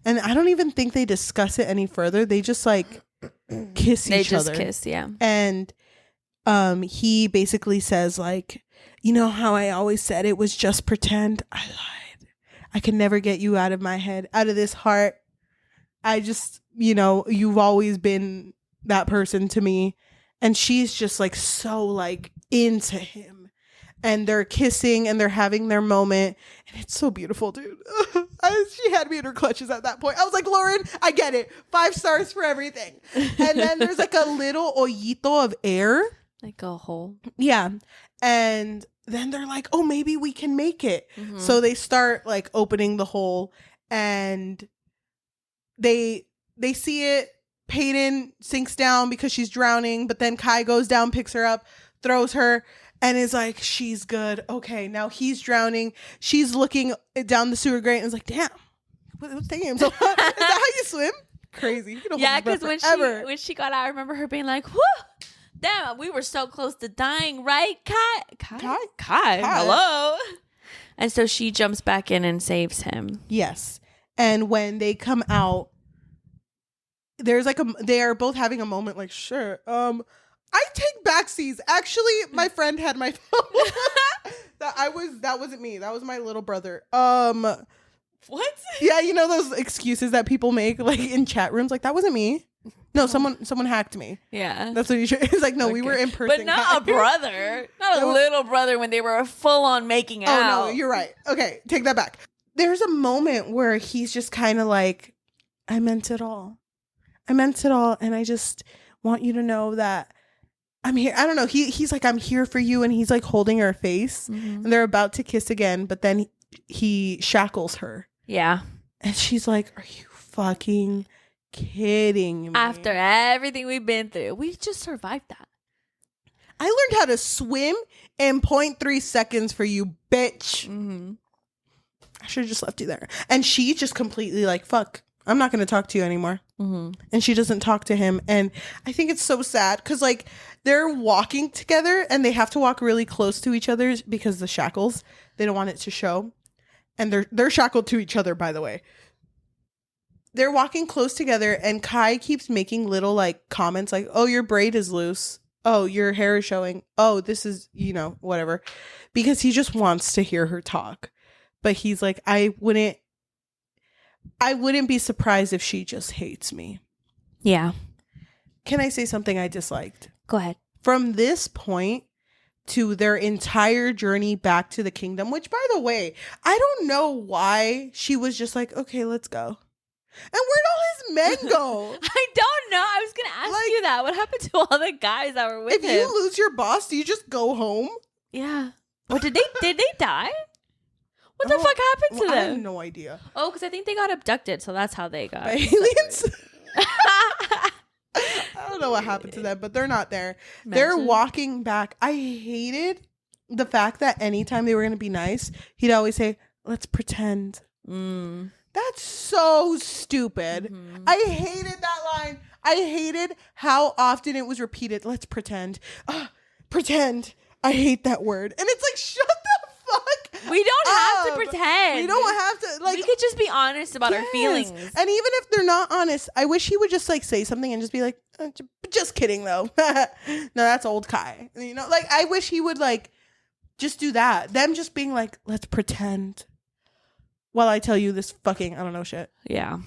S1: And I don't even think they discuss it any further. They just like kiss each other. They just
S2: kiss, yeah.
S1: And he basically says like, you know how I always said it was just pretend? I lied. I can never get you out of my head, out of this heart. I just, you've always been that person to me. And she's just like so like into him, and they're kissing and they're having their moment, and it's so beautiful, dude. She had me in her clutches at that point. I was like, Lauren, I get it. 5 stars for everything. And then there's like a little hoyito of air,
S2: like a hole.
S1: Yeah, and then they're like, oh, maybe we can make it. So they start like opening the hole, and they see it. Paedyn sinks down because she's drowning, but then Kai goes down, picks her up, throws her, and is like, she's good. Okay, now he's drowning. She's looking down the sewer grate and is like, damn, damn. So, is that how you swim? Crazy.
S2: Yeah, because when she got out, I remember her being like, whoo, damn, we were so close to dying, right? Kai, hello. And so she jumps back in and saves him.
S1: Yes. And when they come out, there's like they are both having a moment like, sure, I take backseats. Actually, my friend had my phone. that wasn't me. That was my little brother.
S2: What?
S1: Yeah, those excuses that people make like in chat rooms, like that wasn't me. No, someone hacked me.
S2: Yeah.
S1: That's what you should. It's like, no, we were in person.
S2: But not a brother. Not a little brother when they were full on making out.
S1: Oh, no, you're right. Okay, take that back. There's a moment where he's just kind of like, I meant it all. And I just want you to know that I'm here. I don't know. He's like, I'm here for you. And he's like holding her face. And they're about to kiss again. But then he shackles her. Yeah. And she's like, are you fucking kidding me?
S2: After everything we've been through, we just survived that.
S1: I learned how to swim in 0.3 seconds for you, bitch. I should have just left you there. And she just completely like, fuck, I'm not going to talk to you anymore. And she doesn't talk to him. And I think it's so sad because like they're walking together and they have to walk really close to each other because the shackles. They don't want it to show. And they're shackled to each other, by the way. They're walking close together, and Kai keeps making little like comments like, oh, your braid is loose. Oh, your hair is showing. Oh, this is, whatever. Because he just wants to hear her talk. But he's like, I wouldn't be surprised if she just hates me.
S2: Yeah.
S1: Can I say something I disliked?
S2: Go ahead. From
S1: this point to their entire journey back to the kingdom, which, by the way, I don't know why she was just like, okay, let's go. And where'd all his men go?
S2: I don't know. I was going to ask you that. What happened to all the guys that were with him?
S1: If you lose your boss, do you just go home?
S2: Yeah. What did they die? What the fuck happened to them?
S1: I have no idea.
S2: Oh, because I think they got abducted, so that's how they got
S1: aliens. I don't know what happened to them, but they're not there. Imagine. They're walking back. I hated the fact that anytime they were going to be nice, he'd always say, let's pretend. That's so stupid. Mm-hmm. I hated that line. I hated how often it was repeated. Let's pretend. Pretend. I hate that word. And it's like, shut the fuck
S2: We don't have to pretend.
S1: We don't have to.
S2: We could just be honest about our feelings.
S1: And even if they're not honest, I wish he would just say something and just be like, just kidding though. No, that's old Kai. I wish he would just do that. Them just being like, let's pretend while I tell you this fucking, I don't know shit.
S2: Yeah.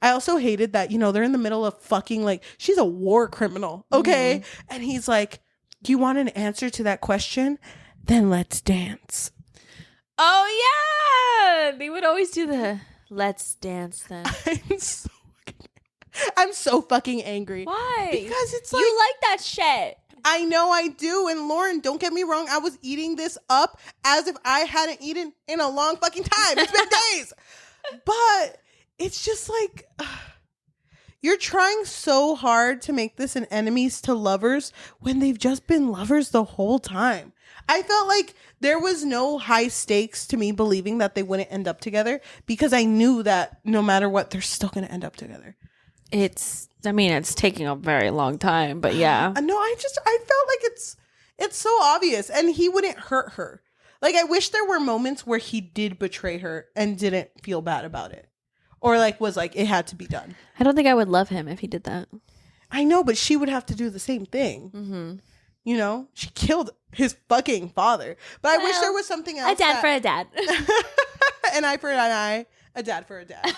S1: I also hated that, they're in the middle of fucking she's a war criminal. Okay. Mm-hmm. And he's like, do you want an answer to that question? Then let's dance.
S2: Oh, yeah. They would always do the let's dance then.
S1: I'm so fucking angry.
S2: Why?
S1: Because it's
S2: you like that shit.
S1: I know I do. And Lauren, don't get me wrong. I was eating this up as if I hadn't eaten in a long fucking time. It's been days. But it's just you're trying so hard to make this an enemies to lovers when they've just been lovers the whole time. I felt like there was no high stakes to me believing that they wouldn't end up together because I knew that no matter what, they're still going to end up together.
S2: It's taking a very long time, but yeah.
S1: No, I felt like it's so obvious and he wouldn't hurt her. I wish there were moments where he did betray her and didn't feel bad about it. Or was it had to be done.
S2: I don't think I would love him if he did that.
S1: I know, but she would have to do the same thing. Mm-hmm. She killed his fucking father. But I wish there was something else.
S2: A dad for a dad.
S1: An eye for an eye. A dad for a dad.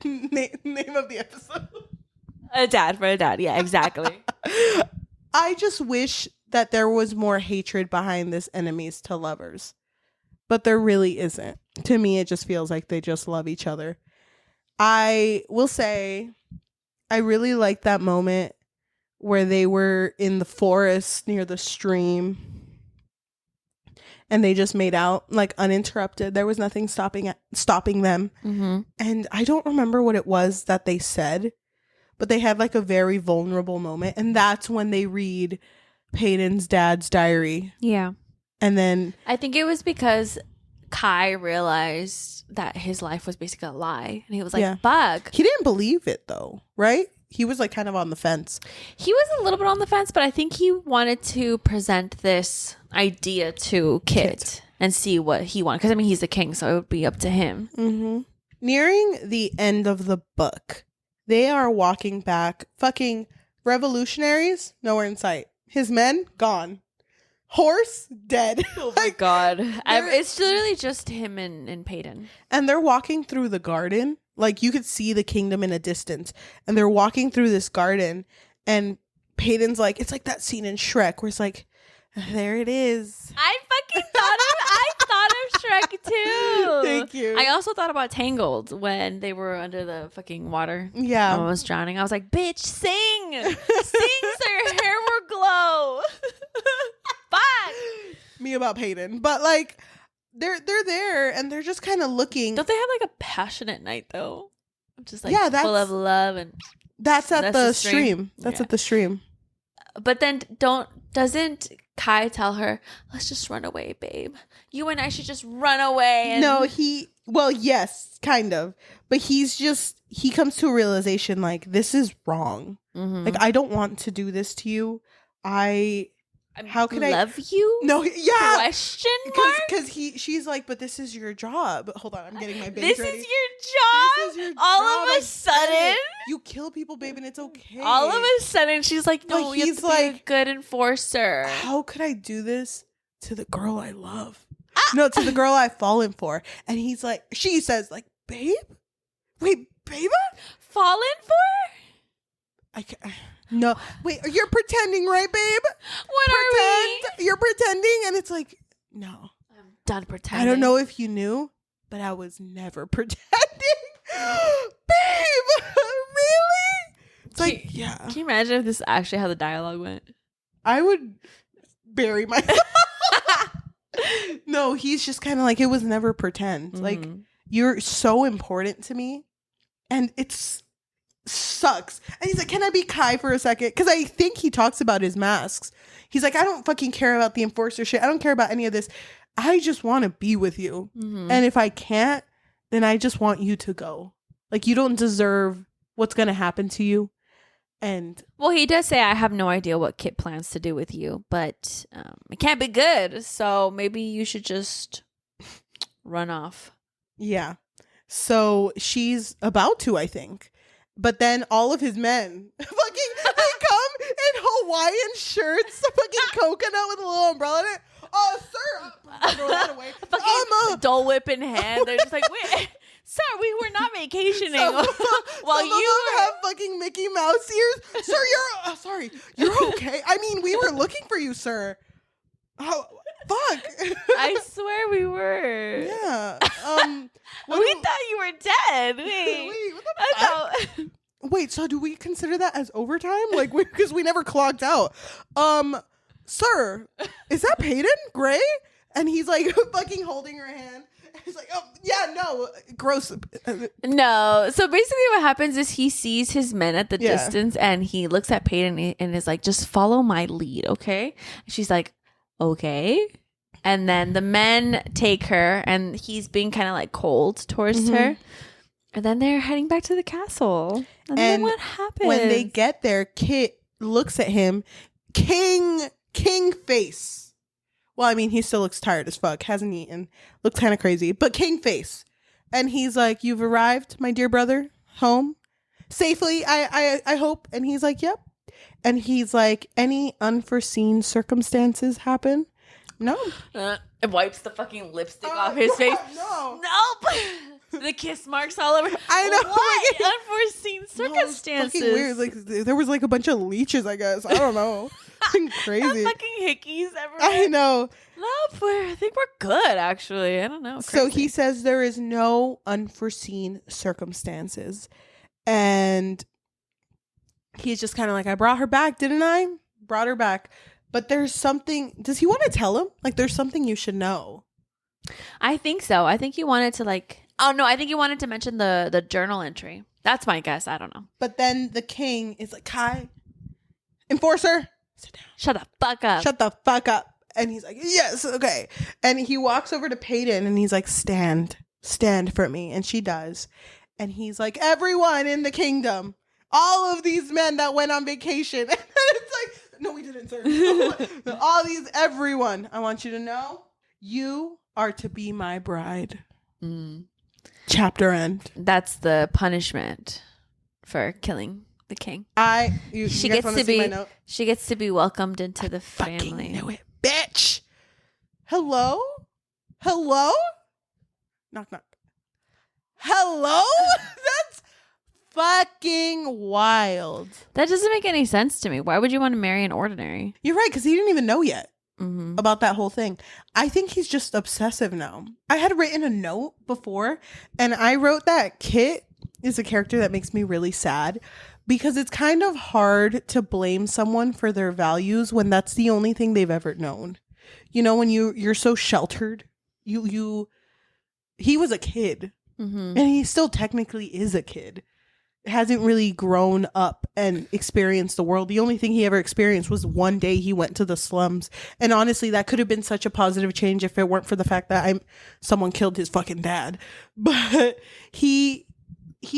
S1: Name of the episode.
S2: A dad for a dad. Yeah, exactly.
S1: I just wish that there was more hatred behind this enemies to lovers. But there really isn't. To me, it just feels like they just love each other. I will say, I really liked that moment where they were in the forest near the stream. And they just made out uninterrupted. There was nothing stopping them. Mm-hmm. And I don't remember what it was that they said. But they had a very vulnerable moment. And that's when they read Paedyn's dad's diary.
S2: Yeah.
S1: And then
S2: I think it was because Kai realized that his life was basically a lie. And he was like, fuck.
S1: He didn't believe it though, right? He was kind of on the fence.
S2: He was a little bit on the fence, but I think he wanted to present this idea to Kit and see what he wanted. Because he's the king, so it would be up to him.
S1: Mm-hmm. Nearing the end of the book, they are walking back. Fucking revolutionaries, nowhere in sight. His men, gone. Horse, dead.
S2: Oh my God. It's literally just him and Paedyn.
S1: And they're walking through the garden. You could see the kingdom in a distance. And they're walking through this garden. And Paedyn's it's like that scene in Shrek where it's there it is.
S2: I thought of Shrek too.
S1: Thank you.
S2: I also thought about Tangled when they were under the fucking water.
S1: Yeah.
S2: Almost drowning. I was like, bitch, sing. Sing so your hair will glow. Fuck.
S1: Me about Paedyn. But they're there and they're just kind of looking.
S2: Don't they have a passionate night though? Just that's full of love and
S1: that's at the stream. That's at the stream.
S2: But then doesn't Kai tell her, let's just run away, babe. You and I should just run away.
S1: No, yes, kind of. But he comes to a realization this is wrong. Mm-hmm. I don't want to do this to you. I
S2: How could I love you?
S1: No, yeah.
S2: Question mark?
S1: Because she's like, but this is your job. Hold on, I'm getting my baby.
S2: This
S1: ready.
S2: is your job.
S1: This is your
S2: all
S1: job.
S2: of a sudden,
S1: you kill people, babe, and it's okay.
S2: All of a sudden, she's like, no,
S1: but
S2: you have to be a good enforcer.
S1: How could I do this to the girl I love? No, to the girl I've fallen for. And he's like, she says, like, babe? Wait, babe?
S2: Fallen for?
S1: No, wait, you're pretending, right, babe?
S2: What are we?
S1: You're pretending, and it's like, no.
S2: I'm done pretending.
S1: I don't know if you knew, but I was never pretending. Babe, really? It's like, yeah.
S2: Can you imagine if this is actually how the dialogue went?
S1: I would bury myself. No, he's just kind of like, it was never pretend. Mm-hmm. Like, you're so important to me, and it's sucks. And he's like, can I be Kai for a second? Because I think he talks about his masks. He's like, I don't fucking care about the enforcer shit. I don't care about any of this. I just want to be with you. Mm-hmm. And if I can't, then I just want you to go. Like, you don't deserve what's going to happen to you. And
S2: well, he does say, I have no idea what Kit plans to do with you, but it can't be good. So maybe you should just run off.
S1: Yeah. So she's about to, I think. But then all of his men they come in Hawaiian shirts, fucking coconut with a little umbrella in it. Oh, sir. Throw that away.
S2: Fucking Dole Whip in hand. They're just like, wait, sir, we were not vacationing.
S1: While you have fucking Mickey Mouse ears. Sir, you're, sorry, you're okay. I mean, we were looking for you, sir. Oh, fuck.
S2: I swear we were.
S1: Yeah.
S2: We thought you were dead. Wait,
S1: what the Wait, so do we consider that as overtime? Like, because we never clocked out. Sir, is that Paedyn Gray? And he's like fucking holding her hand. He's like, oh, yeah, no, gross.
S2: No. So basically what happens is he sees his men at the distance and he looks at Paedyn and is like, just follow my lead, okay? And she's like, okay. And then the men take her and he's being kind of like cold towards her. And then they're heading back to the castle. And then what happens?
S1: When they get there, Kit looks at him, king face. Well, I mean, he still looks tired as fuck, hasn't eaten, looks kind of crazy, but king face. And he's like, you've arrived, my dear brother, home safely, I hope. And he's like, yep. And he's like, any unforeseen circumstances happen? No.
S2: It wipes the fucking lipstick off his face.
S1: No.
S2: Nope. The kiss marks all over.
S1: I know.
S2: What? Unforeseen circumstances.
S1: No, fucking weird. Like, there was like a bunch of leeches, I guess. I don't know. Crazy.
S2: Fucking hickeys everywhere.
S1: I know.
S2: Nope. I think we're good, actually. I don't know. Crazy.
S1: So he says there is no unforeseen circumstances. And he's just kind of like, I brought her back, didn't I? Brought her back. But there's something. Does he want to tell him? Like, there's something you should know.
S2: I think so. I think he wanted to like. Oh no! I think he wanted to mention the journal entry. That's my guess. I don't know.
S1: But then the king is like, Kai, enforcer, sit down.
S2: Shut the fuck up.
S1: Shut the fuck up. And he's like, yes, okay. And he walks over to Paedyn and he's like, stand for me. And she does. And he's like, everyone in the kingdom, all of these men that went on vacation. And it's like, no, we didn't, sir. Everyone, I want you to know, you are to be my bride. Chapter end.
S2: That's the punishment for killing the king.
S1: She
S2: gets to be welcomed into the family.
S1: Fucking knew it, bitch. Hello? Knock knock. Hello? That's fucking wild.
S2: That doesn't make any sense to me. Why would you want to marry an ordinary?
S1: You're right, because he didn't even know yet. About that whole thing. I think he's just obsessive now. I had written a note before and I wrote that Kit is a character that makes me really sad because it's kind of hard to blame someone for their values when that's the only thing they've ever known. You know, when you're so sheltered, he was a kid and he still technically is a kid. Hasn't really grown up and experienced the world. The only thing he ever experienced was one day he went to the slums. And honestly, that could have been such a positive change if it weren't for the fact that someone killed his fucking dad. But he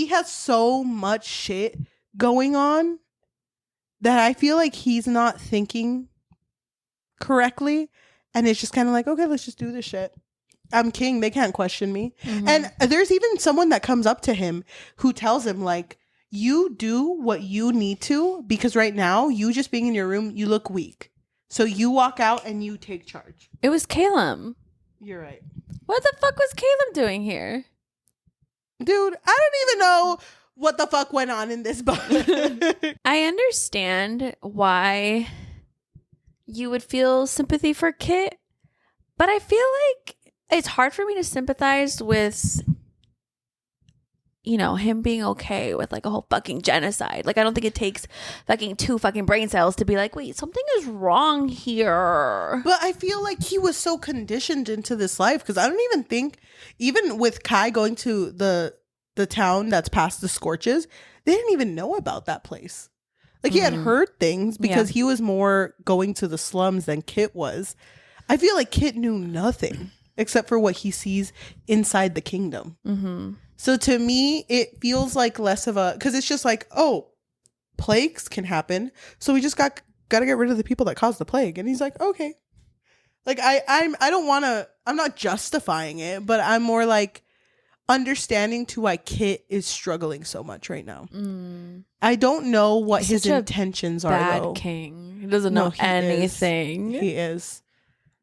S1: has so much shit going on that I feel like he's not thinking correctly. And it's just kind of like, okay, let's just do this shit. I'm king. They can't question me.
S2: Mhm.
S1: And there's even someone that comes up to him who tells him, like, you do what you need to, because right now, you just being in your room, you look weak. So you walk out and you take charge.
S2: It was Caleb.
S1: You're right.
S2: What the fuck was Caleb doing here?
S1: Dude, I don't even know what the fuck went on in this book.
S2: I understand why you would feel sympathy for Kit, but I feel like it's hard for me to sympathize with, you know, him being okay with like a whole fucking genocide. Like, I don't think it takes fucking 2 fucking brain cells to be like, wait, something is wrong here.
S1: But I feel like he was so conditioned into this life, because I don't even think, even with Kai going to the town that's past the Scorches, they didn't even know about that place. Like, he had heard things because he was more going to the slums than Kit was. I feel like Kit knew nothing except for what he sees inside the kingdom.
S2: Mm-hmm.
S1: So to me, it feels like less of a, because it's just like, oh, plagues can happen, so we just got to get rid of the people that caused the plague. And he's like, okay. Like, I don't want to, I'm not justifying it, but I'm more like understanding to why Kit is struggling so much right now. I don't know what his intentions are, though.
S2: Bad king. He doesn't know anything.
S1: He is.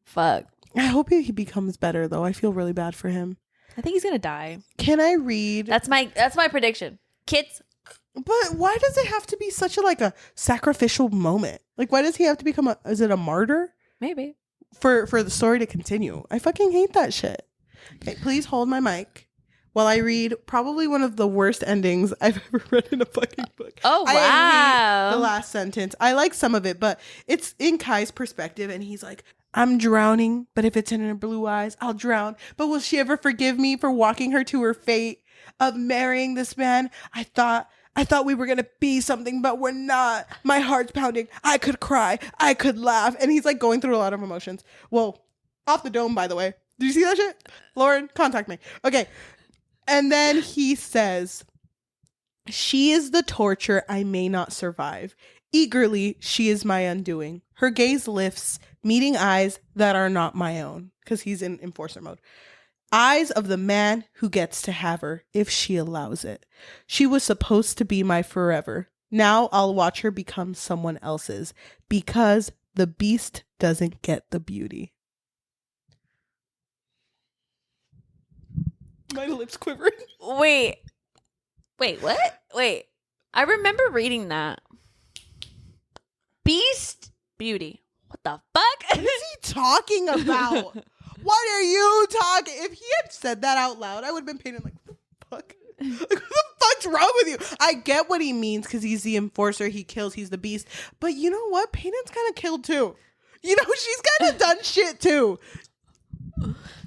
S2: Fuck.
S1: I hope he becomes better, though. I feel really bad for him.
S2: I think he's gonna die.
S1: Can I read?
S2: That's my prediction. Kit's.
S1: But why does it have to be such a sacrificial moment? Like, why does he have to become is it a martyr?
S2: Maybe.
S1: For the story to continue. I fucking hate that shit. Okay, please hold my mic while I read probably one of the worst endings I've ever read in a fucking book.
S2: Oh, wow.
S1: I hate the last sentence. I like some of it, but it's in Kai's perspective, and he's like, I'm drowning, but if it's in her blue eyes, I'll drown. But will she ever forgive me for walking her to her fate of marrying this man? I thought we were going to be something, but we're not. My heart's pounding. I could cry. I could laugh. And he's like going through a lot of emotions. Well, off the dome, by the way. Did you see that shit? Lauren, contact me. Okay. And then he says, she is the torture I may not survive. Eagerly, she is my undoing. Her gaze lifts, meeting eyes that are not my own. Because he's in enforcer mode. Eyes of the man who gets to have her, if she allows it. She was supposed to be my forever. Now I'll watch her become someone else's. Because the beast doesn't get the beauty. My lips quivering.
S2: Wait, what? Wait. I remember reading that. Beast beauty. What the fuck?
S1: What is he talking about? What are you talking? If he had said that out loud, I would have been painted like, what the fuck? Like, what the fuck's wrong with you? I get what he means because he's the enforcer. He kills. He's the beast. But you know what? Paedyn's kind of killed too. You know, she's kind of done shit too.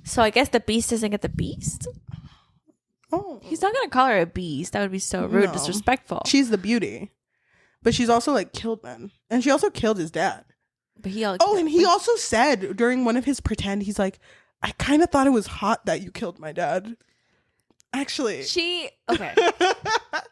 S2: So I guess the beast doesn't get the beast?
S1: Oh.
S2: He's not going to call her a beast. That would be so rude, disrespectful.
S1: She's the beauty. But she's also like killed men. And she also killed his dad.
S2: But he
S1: and he also said during one of his pretend, he's like, I kind of thought it was hot that you killed my dad. Actually.
S2: Okay.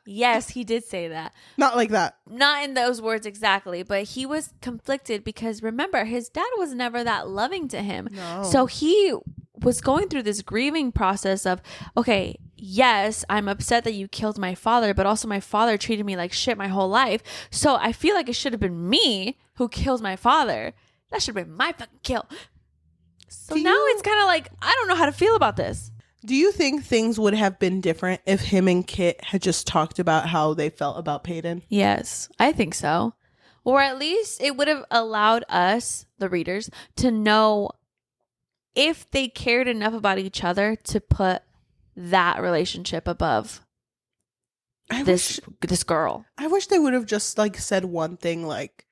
S2: Yes, he did say that.
S1: Not like that.
S2: Not in those words exactly, but he was conflicted because remember, his dad was never that loving to him.
S1: No.
S2: So he was going through this grieving process of, okay, yes, I'm upset that you killed my father, but also my father treated me like shit my whole life. So I feel like it should have been me who killed my father. That should have been my fucking kill. So now it's kind of like, I don't know how to feel about this.
S1: Do you think things would have been different if him and Kit had just talked about how they felt about Paedyn?
S2: Yes, I think so. Or at least it would have allowed us, the readers, to know if they cared enough about each other to put that relationship above this girl.
S1: I wish they would have just like said one thing, like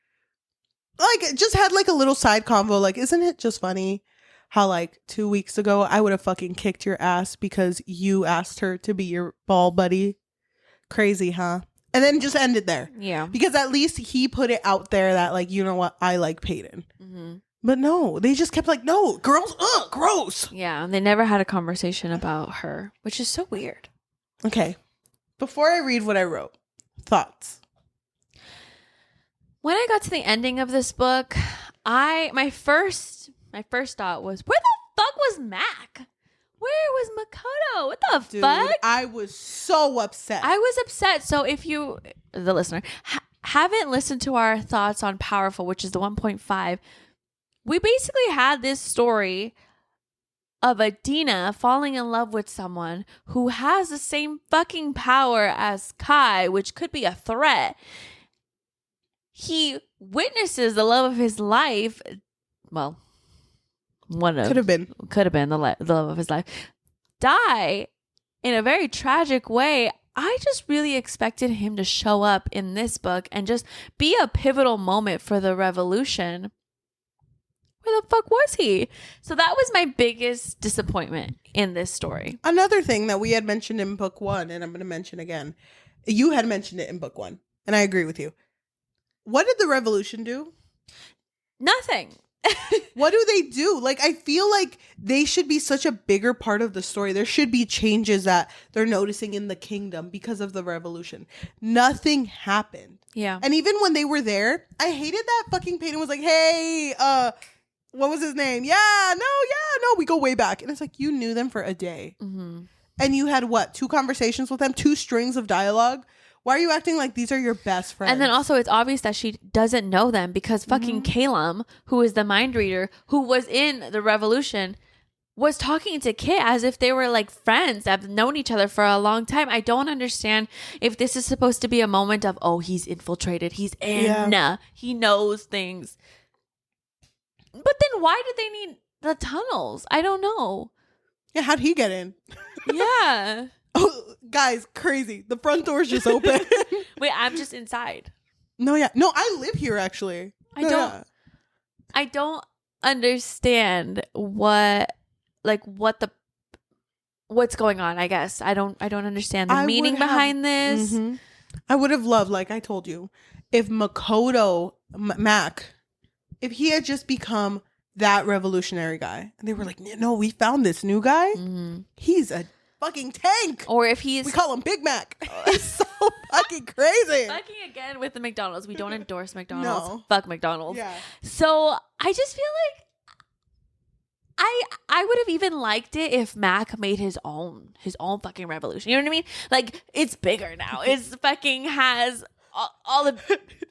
S1: just had like a little side convo, like, isn't it just funny how like 2 weeks ago I would have fucking kicked your ass because you asked her to be your ball buddy? Crazy, huh? And then just end it there.
S2: Yeah.
S1: Because at least he put it out there that like, you know what, I like Paedyn.
S2: Mm-hmm.
S1: But no, they just kept like, no, girls, gross.
S2: Yeah, they never had a conversation about her, which is so weird.
S1: Okay. Before I read what I wrote, thoughts.
S2: When I got to the ending of this book, My first thought was, where the fuck was Mac? Where was Makoto? What the
S1: Dude,
S2: fuck?
S1: I was so upset.
S2: I was upset. So if you, the listener, haven't listened to our thoughts on Powerful, which is the 1.5, we basically had this story of Adina falling in love with someone who has the same fucking power as Kai, which could be a threat. He witnesses the love of his life. Well,
S1: could have been
S2: the love of his life die in a very tragic way. I just really expected him to show up in this book and just be a pivotal moment for the revolution. Where the fuck was he? So that was my biggest disappointment in this story.
S1: Another thing that we had mentioned in book 1, and I'm going to mention again. You had mentioned it in book 1, and I agree with you. What did the revolution do?
S2: Nothing.
S1: What do they do? Like, I feel like they should be such a bigger part of the story. There should be changes that they're noticing in the kingdom because of the revolution. Nothing happened.
S2: Yeah.
S1: And even when they were there, I hated that fucking Paedyn was like, hey, what was his name? Yeah, no, we go way back. And it's like, you knew them for a day.
S2: Mm-hmm.
S1: And you had, 2 conversations with them? 2 strings of dialogue? Why are you acting like these are your best friends?
S2: And then also it's obvious that she doesn't know them because fucking Calum, who is the mind reader, who was in the revolution, was talking to Kit as if they were like friends that have known each other for a long time. I don't understand if this is supposed to be a moment of, oh, he's infiltrated. He's in. Yeah. He knows things. But then why did they need the tunnels? I don't know.
S1: Yeah, how'd he get in?
S2: Yeah.
S1: Oh, guys, crazy. The front door's just open.
S2: Wait, I'm just inside.
S1: No, I live here, actually.
S2: I don't understand what's going on, I guess. I don't understand the meaning behind this.
S1: Mm-hmm. I would have loved, like I told you, if Makoto, Mac, if he had just become that revolutionary guy. And they were like, no, we found this new guy. Mm-hmm. He's a fucking tank.
S2: Or if he's...
S1: We call him Big Mac. He's so fucking crazy.
S2: Fucking again with the McDonald's. We don't endorse McDonald's. No. Fuck McDonald's.
S1: Yeah.
S2: So I just feel like I would have even liked it if Mac made his own fucking revolution. You know what I mean? Like, it's bigger now. It's fucking has all the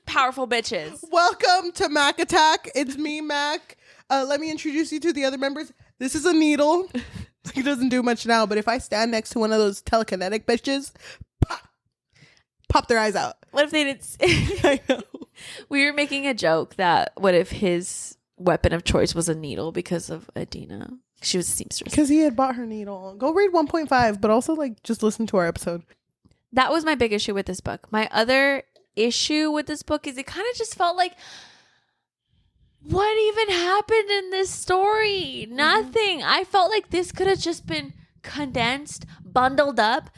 S2: powerful bitches.
S1: Welcome to Mac Attack. It's me, Mac. Let me introduce you to the other members. This is a needle. He doesn't do much now, but if I stand next to one of those telekinetic bitches, pop their eyes out.
S2: What if they didn't?
S1: I know.
S2: We were making a joke that what if his weapon of choice was a needle because of Adina? She was a seamstress.
S1: Because he had bought her needle. Go read 1.5, but also just listen to our episode.
S2: That was my big issue with this book. My other issue with this book is it kind of just felt like, what even happened in this story? Nothing. I felt like this could have just been condensed, bundled up,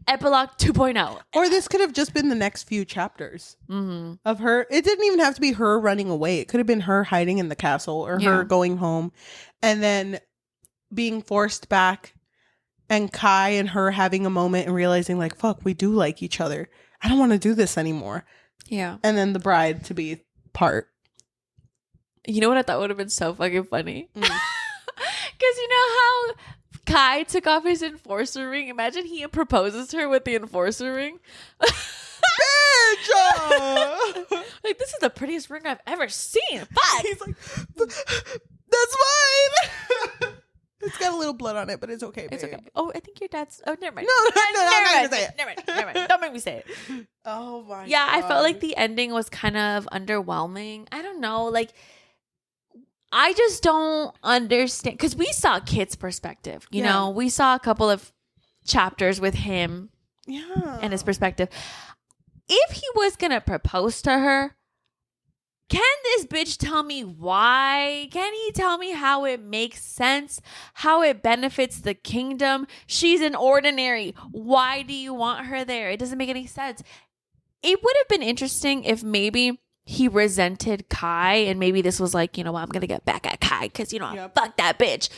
S2: epilogue 2.0.
S1: Or this could have just been the next few chapters of her. It didn't even have to be her running away. It could have been her hiding in the castle or her going home and then being forced back and Kai and her having a moment and realizing like, fuck, we do like each other. I don't want to do this anymore.
S2: Yeah.
S1: And then the bride to be part.
S2: You know what I thought would have been so fucking funny? Because you know how Kai took off his enforcer ring? Imagine he proposes to her with the enforcer ring.
S1: Bitch!
S2: Like, this is the prettiest ring I've ever seen. Fuck!
S1: He's like, that's mine! It's got a little blood on it, but it's okay, babe.
S2: It's okay. Oh, I think your dad's... Oh, never mind.
S1: No, I'm not going to say it.
S2: Never mind. Don't make me say it.
S1: Oh, my God.
S2: Yeah, I felt like the ending was kind of underwhelming. I don't know. Like... I just don't understand because we saw Kit's perspective. You know, we saw a couple of chapters with him and his perspective. If he was going to propose to her, can this bitch tell me why? Can he tell me how it makes sense? How it benefits the kingdom? She's an ordinary. Why do you want her there? It doesn't make any sense. It would have been interesting if maybe... he resented Kai and maybe this was like, you know what, I'm going to get back at Kai because, you know, fuck that bitch.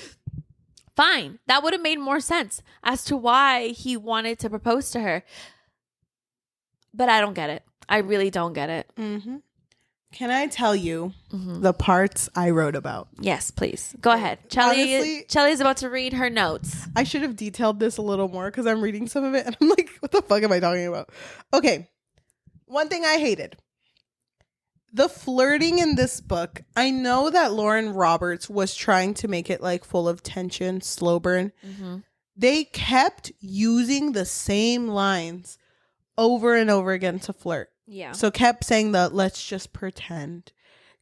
S2: Fine. That would have made more sense as to why he wanted to propose to her. But I don't get it. I really don't get it.
S1: Mm-hmm. Can I tell you the parts I wrote about?
S2: Yes, please. Go ahead. Cheli's about to read her notes.
S1: I should have detailed this a little more because I'm reading some of it and I'm like, what the fuck am I talking about? Okay. One thing I hated. The flirting in this book. I know that Lauren Roberts was trying to make it like full of tension, slow burn. They kept using the same lines over and over again to flirt.
S2: Yeah.
S1: So kept saying the let's just pretend.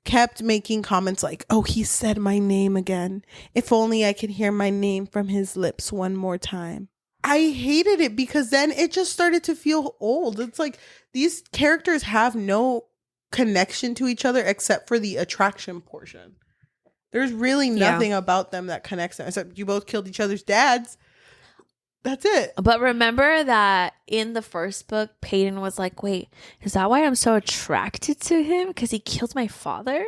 S1: Kept making comments like, oh, he said my name again. If only I could hear my name from his lips one more time. I hated it because then it just started to feel old. It's like these characters have no connection to each other except for the attraction portion. There's really nothing about them that connects them except you both killed each other's dads. That's it.
S2: But remember that in the first book, Paedyn was like, wait, is that why I'm so attracted to him? Because he killed my father?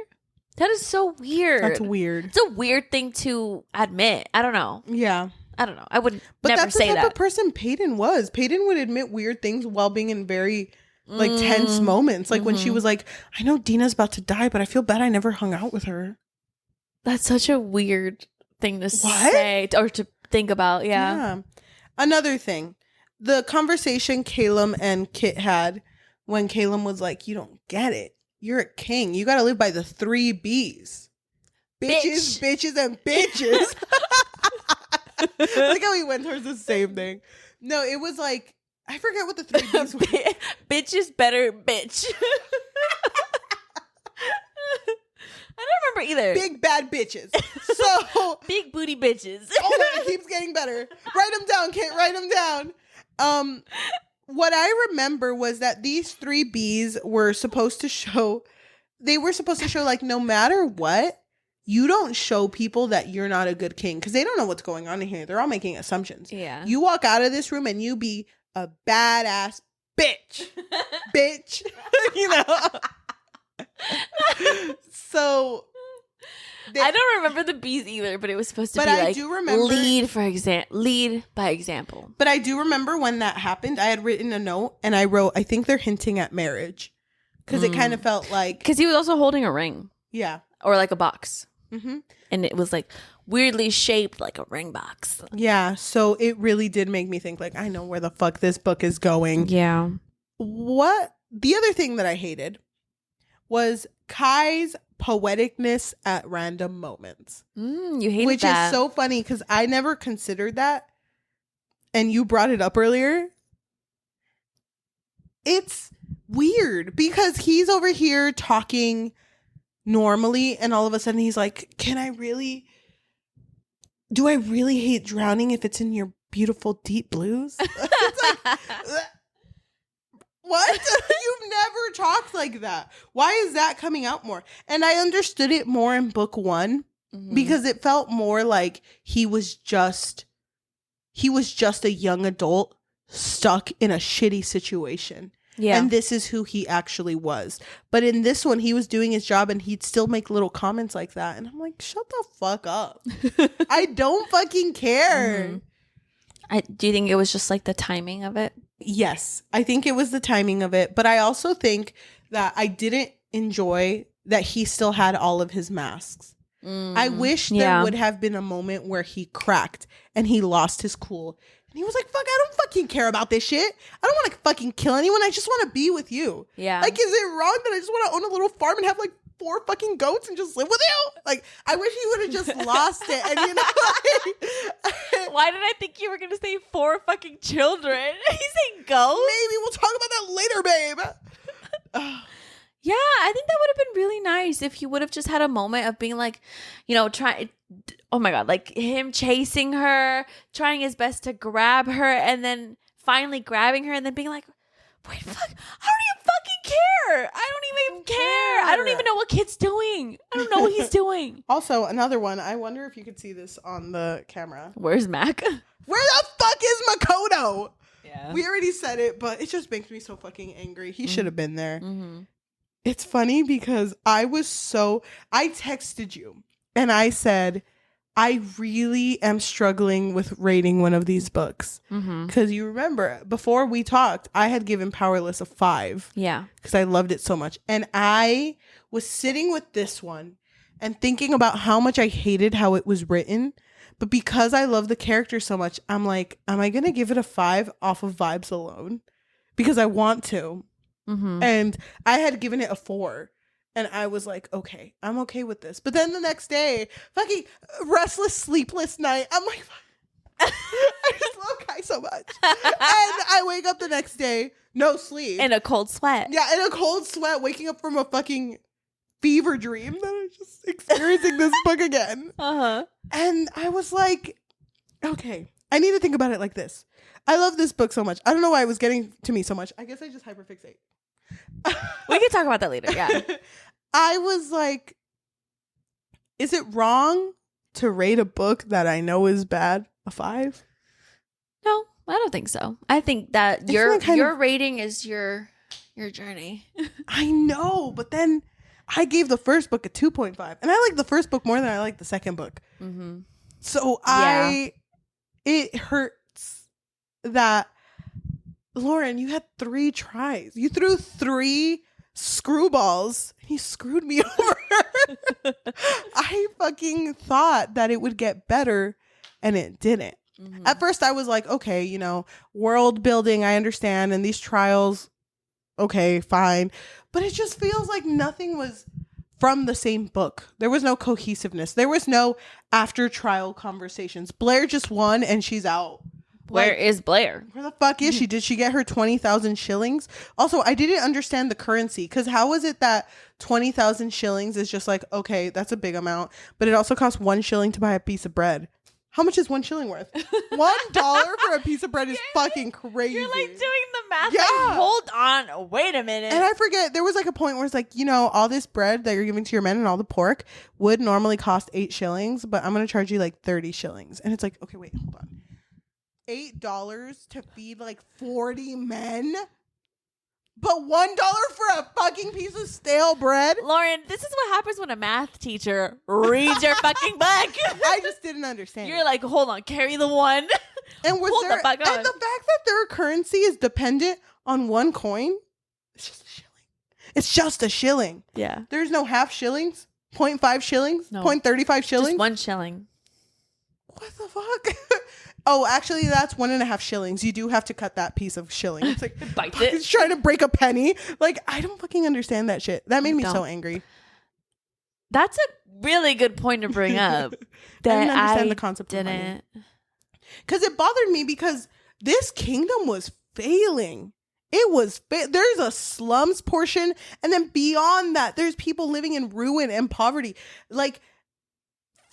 S2: That is so weird.
S1: That's weird.
S2: It's a weird thing to admit. I don't know.
S1: Yeah.
S2: I don't know. I would
S1: but
S2: never
S1: that's
S2: say
S1: the type
S2: that.
S1: of person Paedyn was. Paedyn would admit weird things while being in very like tense moments. Like when she was like, I know Dina's about to die, but I feel bad I never hung out with her.
S2: That's such a weird thing to say or to think about. Yeah.
S1: Another thing, the conversation Calum and Kit had when Calum was like, you don't get it. You're a king. You got to live by the 3 B's. Bitches, bitches, and bitches. Like how we went towards the same thing. No, it was like, I forget what the 3 B's were.
S2: Bitches better bitch. I don't remember either.
S1: Big bad bitches. So
S2: big booty bitches.
S1: Oh, it keeps getting better. Write them down, Kate. Write them down. What I remember was that these 3 B's were supposed to show. They were supposed to show like no matter what, you don't show people that you're not a good king because they don't know what's going on in here. They're all making assumptions.
S2: Yeah.
S1: You walk out of this room and you be a badass bitch, bitch. You know. So
S2: I don't remember the B's either, but it was supposed to be
S1: I
S2: like
S1: do remember,
S2: lead by example.
S1: But I do remember when that happened, I had written a note and I wrote, I think they're hinting at marriage because it kind of felt like
S2: because he was also holding a ring, or like a box, and it was like weirdly shaped like a ring box.
S1: Yeah, so it really did make me think like I know where the fuck this book is going.
S2: Yeah.
S1: What the other thing that I hated was Kai's poeticness at random moments.
S2: You hated
S1: which
S2: that.
S1: is so funny because I never considered that. And you brought it up earlier. It's weird because he's over here talking normally and all of a sudden he's like, do I really hate drowning if it's in your beautiful deep blues? It's like, what? You've never talked like that. Why is that coming out more? And I understood it more in book 1 because it felt more like he was just a young adult stuck in a shitty situation. Yeah. And this is who he actually was. But in this one, he was doing his job and he'd still make little comments like that. And I'm like, shut the fuck up. I don't fucking care.
S2: Do you think it was just like the timing of it?
S1: Yes, I think it was the timing of it. But I also think that I didn't enjoy that he still had all of his masks. I wish there would have been a moment where he cracked and he lost his cool. And he was like, fuck, I don't fucking care about this shit. I don't want to fucking kill anyone. I just want to be with you. Yeah. Like, is it wrong that I just want to own a little farm and have like 4 fucking goats and just live with you? Like, I wish he would have just lost it. And you know, like,
S2: why did I think you were going to say 4 fucking children? He's saying goats?
S1: Maybe we'll talk about that later, babe.
S2: Yeah, I think that would have been really nice if he would have just had a moment of being like, you know, oh my God, like him chasing her, trying his best to grab her, and then finally grabbing her and then being like, wait, fuck, I don't even fucking care. I don't even care. I don't even know what Kit's doing. I don't know what he's doing.
S1: Also, another one. I wonder if you could see this on the camera.
S2: Where's Mac?
S1: Where the fuck is Makoto?
S2: Yeah.
S1: We already said it, but it just makes me so fucking angry. He should have been there. It's funny because I texted you and I said, I really am struggling with rating one of these books. Because you remember, before we talked, I had given Powerless a 5.
S2: Yeah.
S1: Because I loved it so much. And I was sitting with this one and thinking about how much I hated how it was written. But because I love the character so much, I'm like, am I going to give it a 5 off of vibes alone? Because I want to. And I had given it a 4. And I was like, okay, I'm okay with this. But then the next day, fucking restless, sleepless night. I'm like, I just love Kai so much. And I wake up the next day, no sleep.
S2: In a cold sweat.
S1: Yeah, in a cold sweat, waking up from a fucking fever dream that I'm just experiencing this book again. And I was like, okay, I need to think about it like this. I love this book so much. I don't know why it was getting to me so much. I guess I just hyperfixate.
S2: We can talk about that later. Yeah.
S1: I was like, is it wrong to rate a book that I know is bad a 5?
S2: No, I don't think so. I think that your rating is your journey.
S1: I know, but then I gave the first book a 2.5, and I like the first book more than I like the second book. So it hurts that, Lauren, you had 3 tries. You threw 3 screwballs. And you screwed me over. I fucking thought that it would get better, and it didn't. At first, I was like, okay, you know, world building, I understand, and these trials, okay, fine. But it just feels like nothing was from the same book. There was no cohesiveness. There was no after trial conversations. Blair just won, and she's out.
S2: Where is Blair?
S1: Where the fuck is she? Did she get her 20,000 shillings? Also, I didn't understand the currency, because how was it that 20,000 shillings is just like, okay, that's a big amount, but it also costs 1 shilling to buy a piece of bread? How much is 1 shilling worth? $1 for a piece of bread is fucking crazy.
S2: You're like doing the math.
S1: Yeah.
S2: Like, hold on. Wait a minute.
S1: And I forget, there was like a point where it's like, you know, all this bread that you're giving to your men and all the pork would normally cost 8 shillings, but I'm going to charge you like 30 shillings. And it's like, okay, wait, hold on. $8 to feed like 40 men, but $1 for a fucking piece of stale bread.
S2: Lauren, this is what happens when a math teacher reads your fucking book.
S1: I just didn't understand.
S2: You're like, hold on, carry the 1.
S1: And was
S2: hold
S1: there,
S2: the fuck on.
S1: and the fact that their currency is dependent on 1 coin, it's just a shilling. It's just a shilling.
S2: Yeah.
S1: There's no half shillings, 0.5 shillings,
S2: No.
S1: 0.35 shillings.
S2: Just 1 shilling.
S1: What the fuck? Oh, actually, that's 1.5 shillings. You do have to cut that piece of shilling. It's like,
S2: Bite it.
S1: It's trying to break a penny. Like, I don't fucking understand that shit. That made me so angry.
S2: That's a really good point to bring up. That
S1: I didn't understand the concept of money. Because it bothered me, because this kingdom was failing. It was, there's a slums portion. And then beyond that, there's people living in ruin and poverty. Like,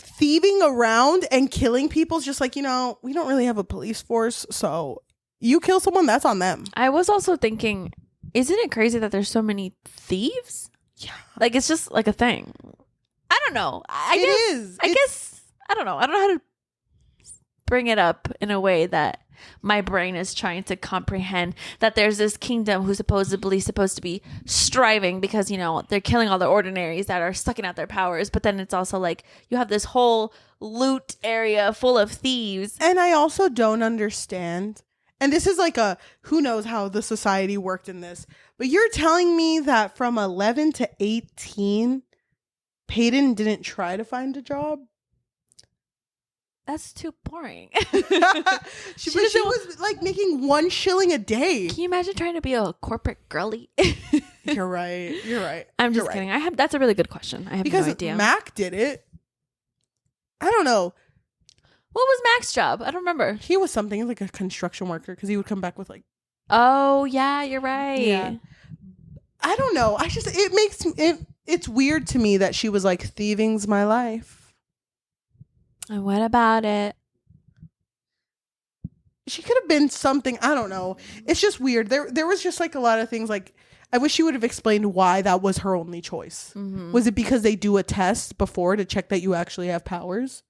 S1: thieving around and killing people's just like, you know, we don't really have a police force, so you kill someone, that's on them.
S2: I was also thinking, isn't it crazy that there's so many thieves?
S1: Yeah.
S2: Like, it's just like a thing. I don't know. I guess, I don't know. I don't know how to bring it up in a way that my brain is trying to comprehend that there's this kingdom who's supposedly supposed to be striving because, you know, they're killing all the ordinaries that are sucking out their powers. But then it's also like you have this whole loot area full of thieves.
S1: And I also don't understand. And this is like a, who knows how the society worked in this. But you're telling me that from 11 to 18, Paedyn didn't try to find a job?
S2: That's too boring.
S1: she was like making 1 shilling a day.
S2: Can you imagine trying to be a corporate girly?
S1: You're right.
S2: I'm just kidding. That's a really good question. I have no idea.
S1: Because Mac did it. I don't know.
S2: What was Mac's job? I don't remember.
S1: He was something like a construction worker, because he would come back with like.
S2: Oh yeah, you're right.
S1: Yeah. I don't know. It's weird to me that she was like, thieving's my life.
S2: And what about it?
S1: She could have been something. I don't know. It's just weird. There was just like a lot of things. Like, I wish she would have explained why that was her only choice. Mm-hmm. Was it because they do a test before to check that you actually have powers?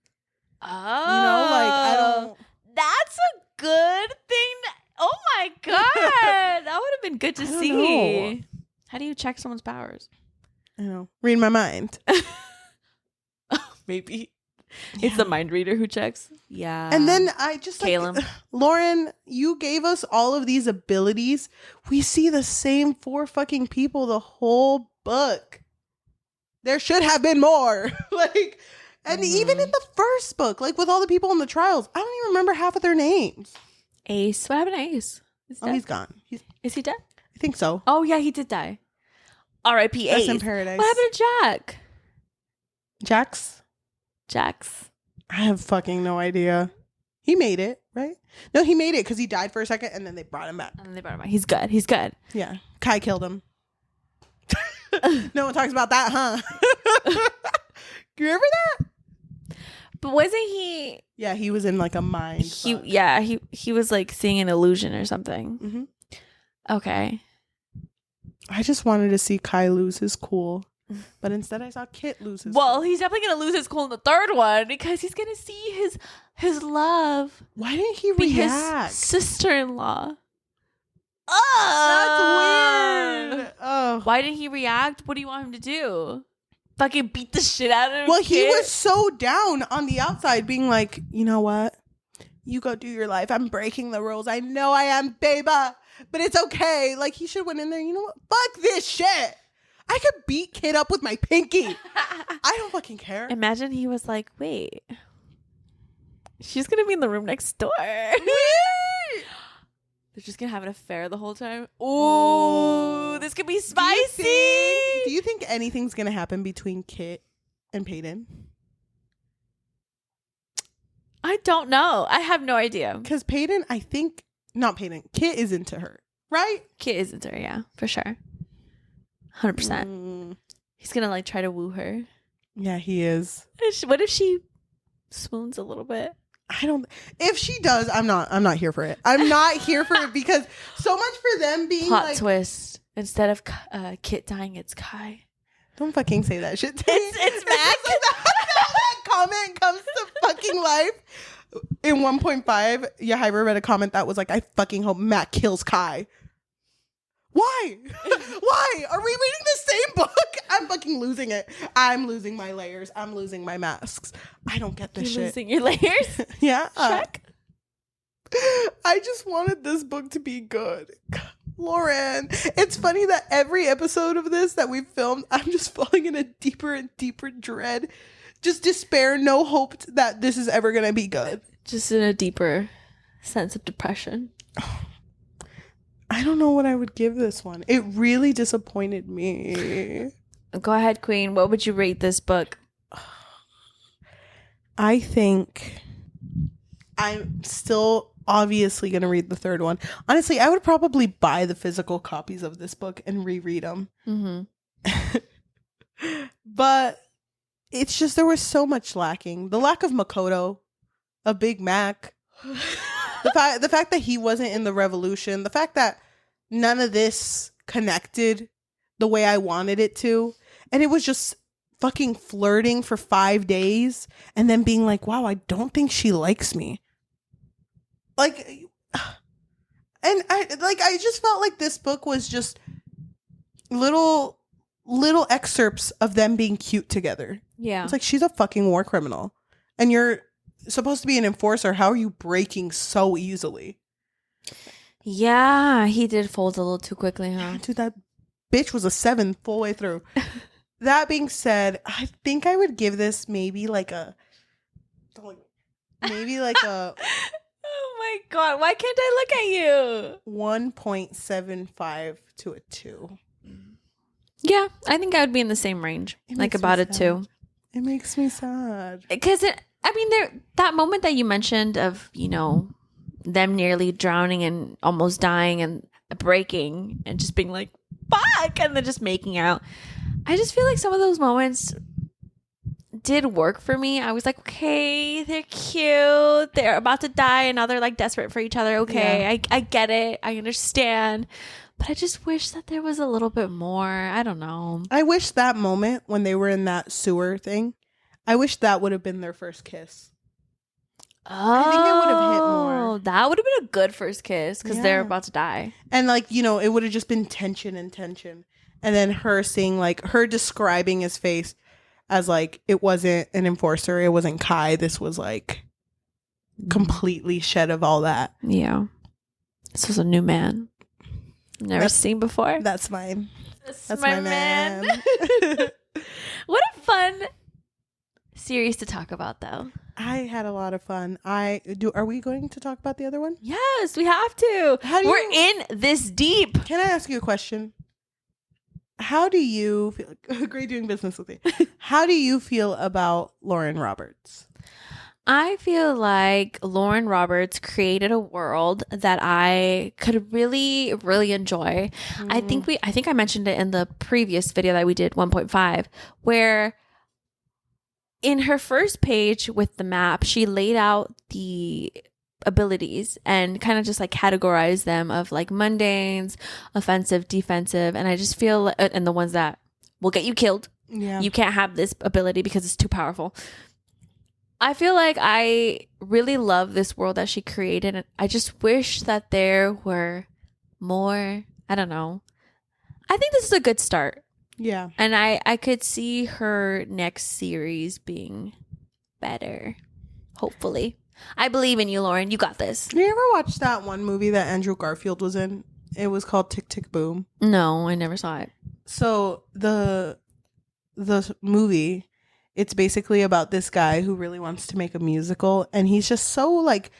S2: Oh,
S1: you know, like, I don't.
S2: That's a good thing. Oh my god, that would have been good to see. Know. How do you check someone's powers?
S1: I don't know. Read my mind.
S2: Maybe. It's the mind reader who checks. Yeah.
S1: And then I just
S2: Caleb.
S1: like, Lauren, you gave us all of these abilities. We see the same 4 fucking people the whole book. There should have been more. Like, and even in the first book, like with all the people in the trials, I don't even remember half of their names.
S2: Ace. What happened to Ace?
S1: He's gone.
S2: Is he dead?
S1: I think so.
S2: Oh, yeah, he did die. R.I.P. Ace.
S1: Rest in paradise.
S2: What happened to Jack?
S1: Jax? I have fucking no idea. He made it, right? No, he made it because he died for a second and then they brought him back.
S2: He's good. He's good.
S1: Yeah. Kai killed him. No one talks about that, huh? You remember that?
S2: But wasn't he?
S1: Yeah, he was in like a mind.
S2: He was like seeing an illusion or something.
S1: Mm-hmm.
S2: Okay.
S1: I just wanted to see Kai lose his cool, but instead I saw Kit lose his
S2: Well,
S1: cool.
S2: he's definitely gonna lose his cool in the third one because he's gonna see his love.
S1: Why didn't he
S2: be
S1: react?
S2: his sister-in-law.
S1: That's weird. Oh.
S2: Why didn't he react? What do you want him to do? Fucking beat the shit out of him?
S1: Well, he was so down on the outside, being like, you know what? You go do your life. I'm breaking the rules. I know I am, baby, but it's okay. Like, he should have went in there. You know what? Fuck this shit. I could beat Kid up with my pinky. I don't fucking care.
S2: Imagine he was like, wait, she's gonna be in the room next door. They're just gonna have an affair the whole time. Ooh, this could be spicy.
S1: Do you think anything's gonna happen between Kit and Paedyn?
S2: I don't know. I have no idea.
S1: Because Paedyn, I think, not Paedyn, Kit is into her, right?
S2: Kit is into her, yeah, for sure. 100%. He's gonna like try to woo her.
S1: Yeah, he is.
S2: What if she swoons a little bit?
S1: If she does, I'm not here for it. I'm not here for it because so much for them being
S2: plot
S1: like,
S2: twist. Instead of Kit dying, it's Kai.
S1: Don't fucking say that shit to
S2: It's
S1: me.
S2: Mac.
S1: That comment comes to fucking life. In 1.5, Yajaira read a comment that was like, I fucking hope Mac kills Kai. Why? Why? Are we reading the same book? I'm fucking losing it. I'm losing my layers. I'm losing my masks. I don't get this shit.
S2: Losing your layers?
S1: Yeah.
S2: Shrek?
S1: I just wanted this book to be good. Lauren, it's funny that every episode of this that we've filmed, I'm just falling in a deeper and deeper dread. Just despair, no hope that this is ever going to be good.
S2: Just in a deeper sense of depression.
S1: I don't know what I would give this one. It really disappointed me.
S2: Go ahead, Queen. What would you rate this book?
S1: I think I'm still obviously going to read the third one. Honestly, I would probably buy the physical copies of this book and reread them.
S2: Mm-hmm.
S1: But it's just there was so much lacking. The lack of Makoto, a Big Mac, the fact that he wasn't in the revolution, the fact that none of this connected the way I wanted it to, and it was just fucking flirting for 5 days and then being like, wow, I don't think she likes me. Like, and I just felt like this book was just little excerpts of them being cute together.
S2: Yeah.
S1: It's like, she's a fucking war criminal and you're supposed to be an enforcer. How are you breaking so easily?
S2: Yeah, he did fold a little too quickly, huh?
S1: Dude, that bitch was a 7 full way through. That being said, I think I would give this maybe like a oh
S2: my god, why can't I look at you?
S1: 1.75 to a 2.
S2: Yeah, I think I would be in the same range. Like about a 2.
S1: It makes me sad.
S2: Because that moment that you mentioned of, you know, them nearly drowning and almost dying and breaking and just being like, fuck, and then just making out. I just feel like some of those moments did work for me. I was like, okay, they're cute. They're about to die and now they're like desperate for each other. Okay, yeah. I get it. I understand. But I just wish that there was a little bit more. I don't know. I
S1: wish that moment when they were in that sewer thing, I wish that would have been their first kiss.
S2: Oh, I think it would have hit more. That would have been a good first kiss because they're about to die.
S1: And like, you know, it would have just been tension. And then her seeing, like, her describing his face as like it wasn't an enforcer, it wasn't Kai. This was like completely shed of all that.
S2: Yeah. This was a new man. Never seen before.
S1: That's mine.
S2: That's my man. What a fun series to talk about, though.
S1: I had a lot of fun. Are we going to talk about the other one?
S2: Yes, we have to. We're in this deep.
S1: Can I ask you a question? How do you feel? Great doing business with you. How do you feel about Lauren Roberts?
S2: I feel like Lauren Roberts created a world that I could really, really enjoy. I think I mentioned it in the previous video that we did, 1.5, where in her first page with the map, she laid out the abilities and kind of just like categorized them of like mundanes, offensive, defensive, and I just feel and the ones that will get you killed.
S1: Yeah.
S2: You can't have this ability because it's too powerful. I feel like I really love this world that she created, and I just wish that there were more. I don't know. I think this is a good start.
S1: Yeah.
S2: And I could see her next series being better. Hopefully. I believe in you, Lauren. You got this.
S1: You ever watched that one movie that Andrew Garfield was in? It was called Tick, Tick, Boom.
S2: No, I never saw it.
S1: So the movie, it's basically about this guy who really wants to make a musical, and he's just so like,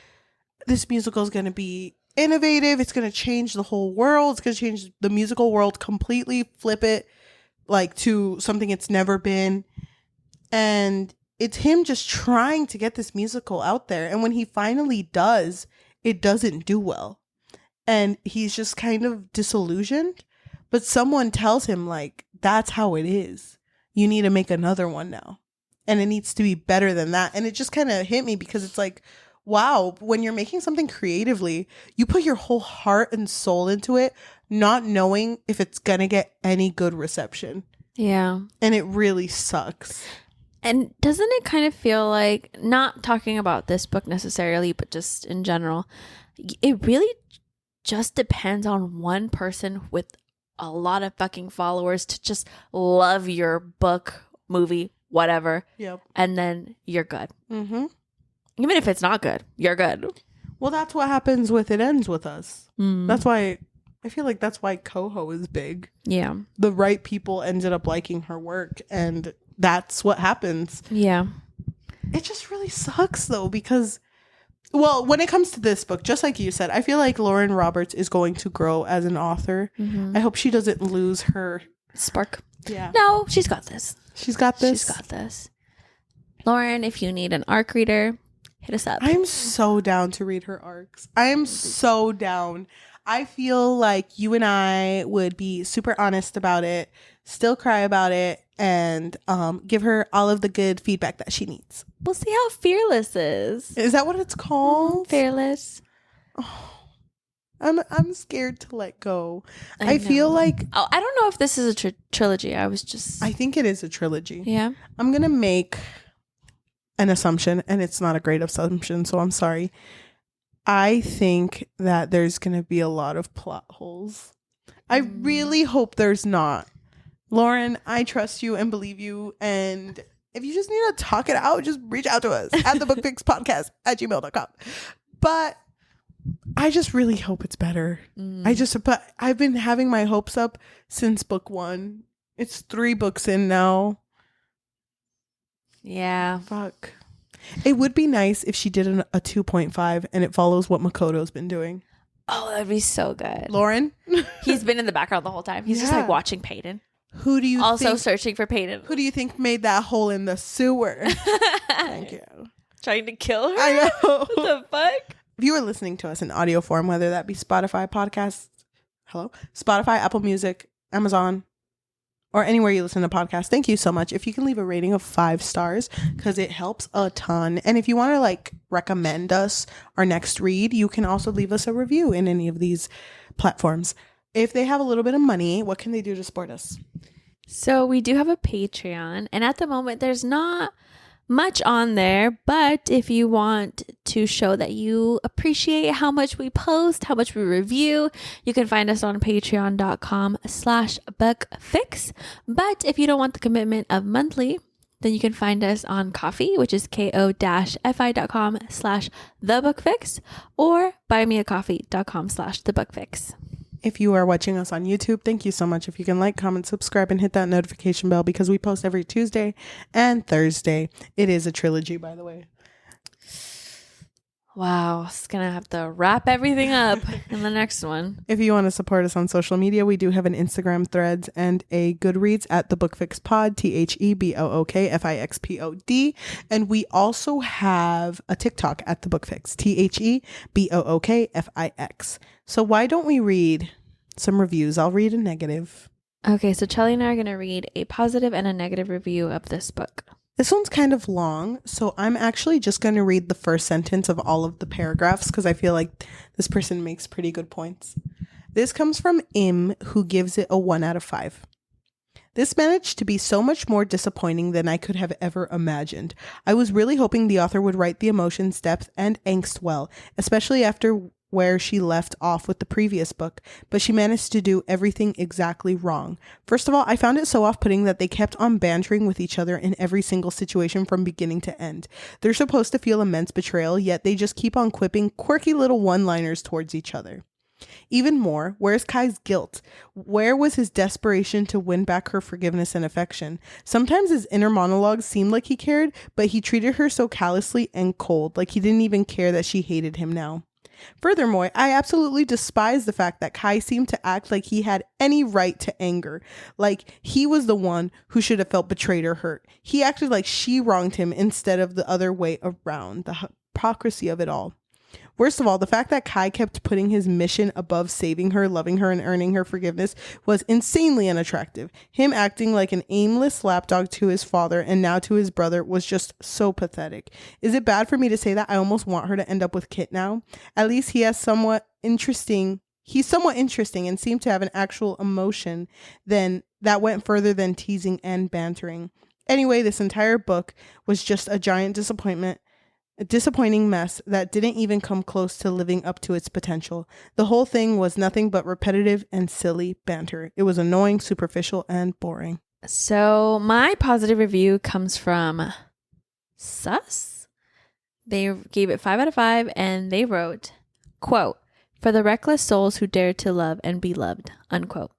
S1: this musical is going to be innovative. It's going to change the whole world. It's going to change the musical world completely, flip it like to something it's never been. And it's him just trying to get this musical out there. And when he finally does, it doesn't do well. And he's just kind of disillusioned. But someone tells him like, that's how it is. You need to make another one now. And it needs to be better than that. And it just kind of hit me because it's like, wow, when you're making something creatively, you put your whole heart and soul into it, not knowing if it's going to get any good reception.
S2: Yeah.
S1: And it really sucks.
S2: And doesn't it kind of feel like, not talking about this book necessarily, but just in general, it really just depends on one person with a lot of fucking followers to just love your book, movie, whatever.
S1: Yep.
S2: And then you're good.
S1: Mm-hmm.
S2: Even if it's not good, you're good.
S1: Well, that's what happens with It Ends With Us. That's why, I feel like that's why Coho is big.
S2: Yeah.
S1: The right people ended up liking her work, and that's what happens.
S2: Yeah.
S1: It just really sucks, though, because, well, when it comes to this book, just like you said, I feel like Lauren Roberts is going to grow as an author.
S2: Mm-hmm.
S1: I hope she doesn't lose her
S2: spark.
S1: Yeah.
S2: No, she's got this.
S1: She's got this.
S2: She's got this. Lauren, if you need an arc reader, hit us up.
S1: I'm so down to read her arcs. I am so down. I feel like you and I would be super honest about it, still cry about it, and give her all of the good feedback that she needs.
S2: We'll see how Fearless is.
S1: Is that what it's called?
S2: Fearless.
S1: Oh, I'm scared to let go. I feel like...
S2: Oh, I don't know if this is a trilogy. I
S1: think it is a trilogy.
S2: Yeah.
S1: I'm going to make an assumption, and it's not a great assumption, so I'm sorry. I think that there's going to be a lot of plot holes. I really hope there's not. Lauren, I trust you and believe you, and if you just need to talk it out, just reach out to us at thebookfixpodcast@gmail.com. But I just really hope it's better. But I've been having my hopes up since book 1. It's 3 books in now.
S2: Yeah.
S1: Fuck. It would be nice if she did a 2.5 and it follows what Makoto's been doing.
S2: Oh, that'd be so good.
S1: Lauren?
S2: He's been in the background the whole time. He's just like watching Paedyn.
S1: Who do you
S2: also searching for Paedyn?
S1: Who do you think made that hole in the sewer? Thank you.
S2: Trying to kill her?
S1: I know.
S2: What the fuck?
S1: If you are listening to us in audio form, whether that be Spotify, Apple Music, Amazon, or anywhere you listen to podcasts, thank you so much. If you can leave a rating of 5 stars, because it helps a ton. And if you want to like recommend us our next read, you can also leave us a review in any of these platforms. If they have a little bit of money, what can they do to support us?
S2: So we do have a Patreon, and at the moment there's not much on there, but if you want to show that you appreciate how much we post, how much we review, you can find us on patreon.com/bookfix. But if you don't want the commitment of monthly, then you can find us on Coffee, which is ko-fi.com/thebookfix, or buymeacoffee.com/thebookfix.
S1: If you are watching us on YouTube, thank you so much. If you can like, comment, subscribe, and hit that notification bell, because we post every Tuesday and Thursday. It is a trilogy, by the way.
S2: Wow, it's going to have to wrap everything up in the next one.
S1: If you want to support us on social media, we do have an Instagram, Threads, and a Goodreads at the Book Fix Pod, THEBOOKFIXPOD. And we also have a TikTok at the Book Fix, THEBOOKFIX. So why don't we read some reviews? I'll read a negative.
S2: Okay, so Cheli and I are going to read a positive and a negative review of this book.
S1: This one's kind of long, so I'm actually just going to read the first sentence of all of the paragraphs because I feel like this person makes pretty good points. This comes from Im, who gives it a 1 out of 5. This managed to be so much more disappointing than I could have ever imagined. I was really hoping the author would write the emotions, depth, and angst well, especially after where she left off with the previous book, but she managed to do everything exactly wrong. First of all, I found it so off-putting that they kept on bantering with each other in every single situation from beginning to end. They're supposed to feel immense betrayal, yet they just keep on quipping quirky little one-liners towards each other. Even more, where's Kai's guilt? Where was his desperation to win back her forgiveness and affection? Sometimes his inner monologues seemed like he cared, but he treated her so callously and cold, like he didn't even care that she hated him now. Furthermore, I absolutely despise the fact that Kai seemed to act like he had any right to anger, like he was the one who should have felt betrayed or hurt. He acted like she wronged him instead of the other way around, the hypocrisy of it all. Worst of all, the fact that Kai kept putting his mission above saving her, loving her, and earning her forgiveness was insanely unattractive. Him acting like an aimless lapdog to his father and now to his brother was just so pathetic. Is it bad for me to say that I almost want her to end up with Kit now? At least he's somewhat interesting and seemed to have an actual emotion then that went further than teasing and bantering. Anyway, this entire book was just a giant disappointment. A disappointing mess that didn't even come close to living up to its potential. The whole thing was nothing but repetitive and silly banter. It was annoying, superficial, and boring.
S2: So my positive review comes from Sus. They gave it 5 out of 5 and they wrote, quote, "For the reckless souls who dared to love and be loved," unquote.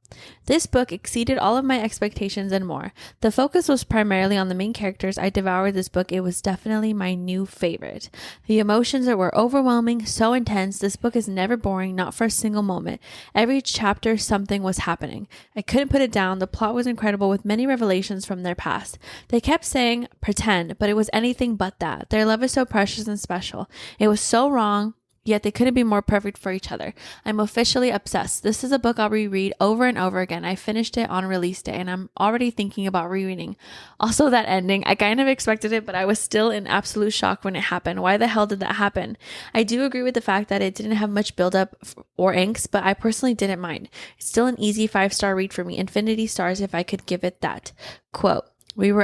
S2: This book exceeded all of my expectations and more. The focus was primarily on the main characters. I devoured this book. It was definitely my new favorite. The emotions were overwhelming, so intense. This book is never boring, not for a single moment. Every chapter, something was happening. I couldn't put it down. The plot was incredible with many revelations from their past. They kept saying, pretend, but it was anything but that. Their love is so precious and special. It was so wrong. Yet they couldn't be more perfect for each other. I'm officially obsessed. This is a book I'll reread over and over again. I finished it on release day and I'm already thinking about rereading. Also, that ending, I kind of expected it, but I was still in absolute shock when it happened. Why the hell did that happen? I do agree with the fact that it didn't have much buildup or angst, but I personally didn't mind. It's still an easy 5-star read for me. Infinity stars if I could give it that. Quote, we were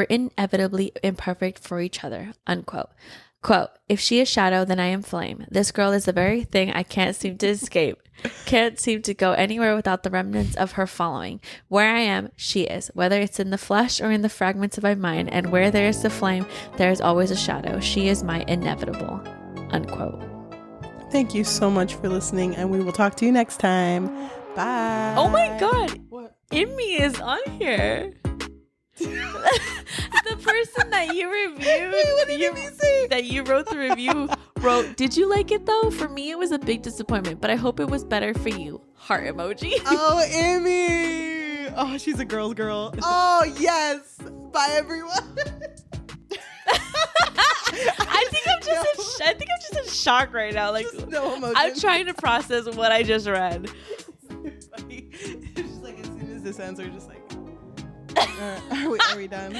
S2: inevitably imperfect for each other, unquote. Quote, if she is shadow, then I am flame. This girl is the very thing I can't seem to escape. Can't seem to go anywhere without the remnants of her following. Where I am, she is. Whether it's in the flesh or in the fragments of my mind. And where there is the flame, there is always a shadow. She is my inevitable. Unquote.
S1: Thank you so much for listening, and we will talk to you next time. Bye.
S2: Oh my God.
S1: What?
S2: Immi is on here. The person that you reviewed, that you wrote the review, wrote, did you like it though? For me, it was a big disappointment, but I hope it was better for you. Heart emoji.
S1: Oh, Immi. Oh, she's a girl's girl. Oh, yes. Bye, everyone.
S2: I think I'm just in shock right now. Like,
S1: no emotion.
S2: I'm trying to process what I just read.
S1: It's funny. It's just like as soon as this ends, we're just like, are we done?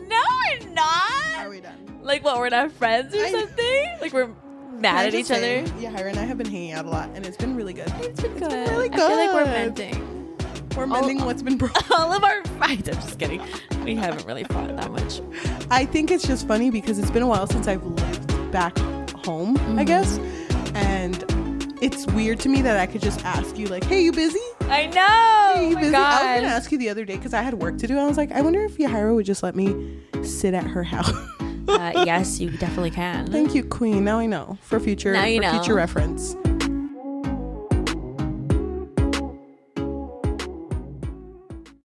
S2: No, we're not.
S1: Are we done?
S2: Like what? We're not friends or something? Like we're mad at each other?
S1: Yajaira and I have been hanging out a lot, and it's been really good.
S2: It's been good.
S1: Really good.
S2: I feel like we're mending.
S1: We're mending what's been broken.
S2: All of our fights. I'm just kidding. We haven't really fought that much.
S1: I think it's just funny because it's been a while since I've lived back home, I guess. And it's weird to me that I could just ask you like, hey, you busy?
S2: I know. Oh my
S1: I was
S2: God.
S1: gonna ask you the other day because I had work to do. I was like, I wonder if Yajaira would just let me sit at her house.
S2: Yes, you definitely can.
S1: Thank you, Queen. Now I know for future
S2: Now you know.
S1: future reference.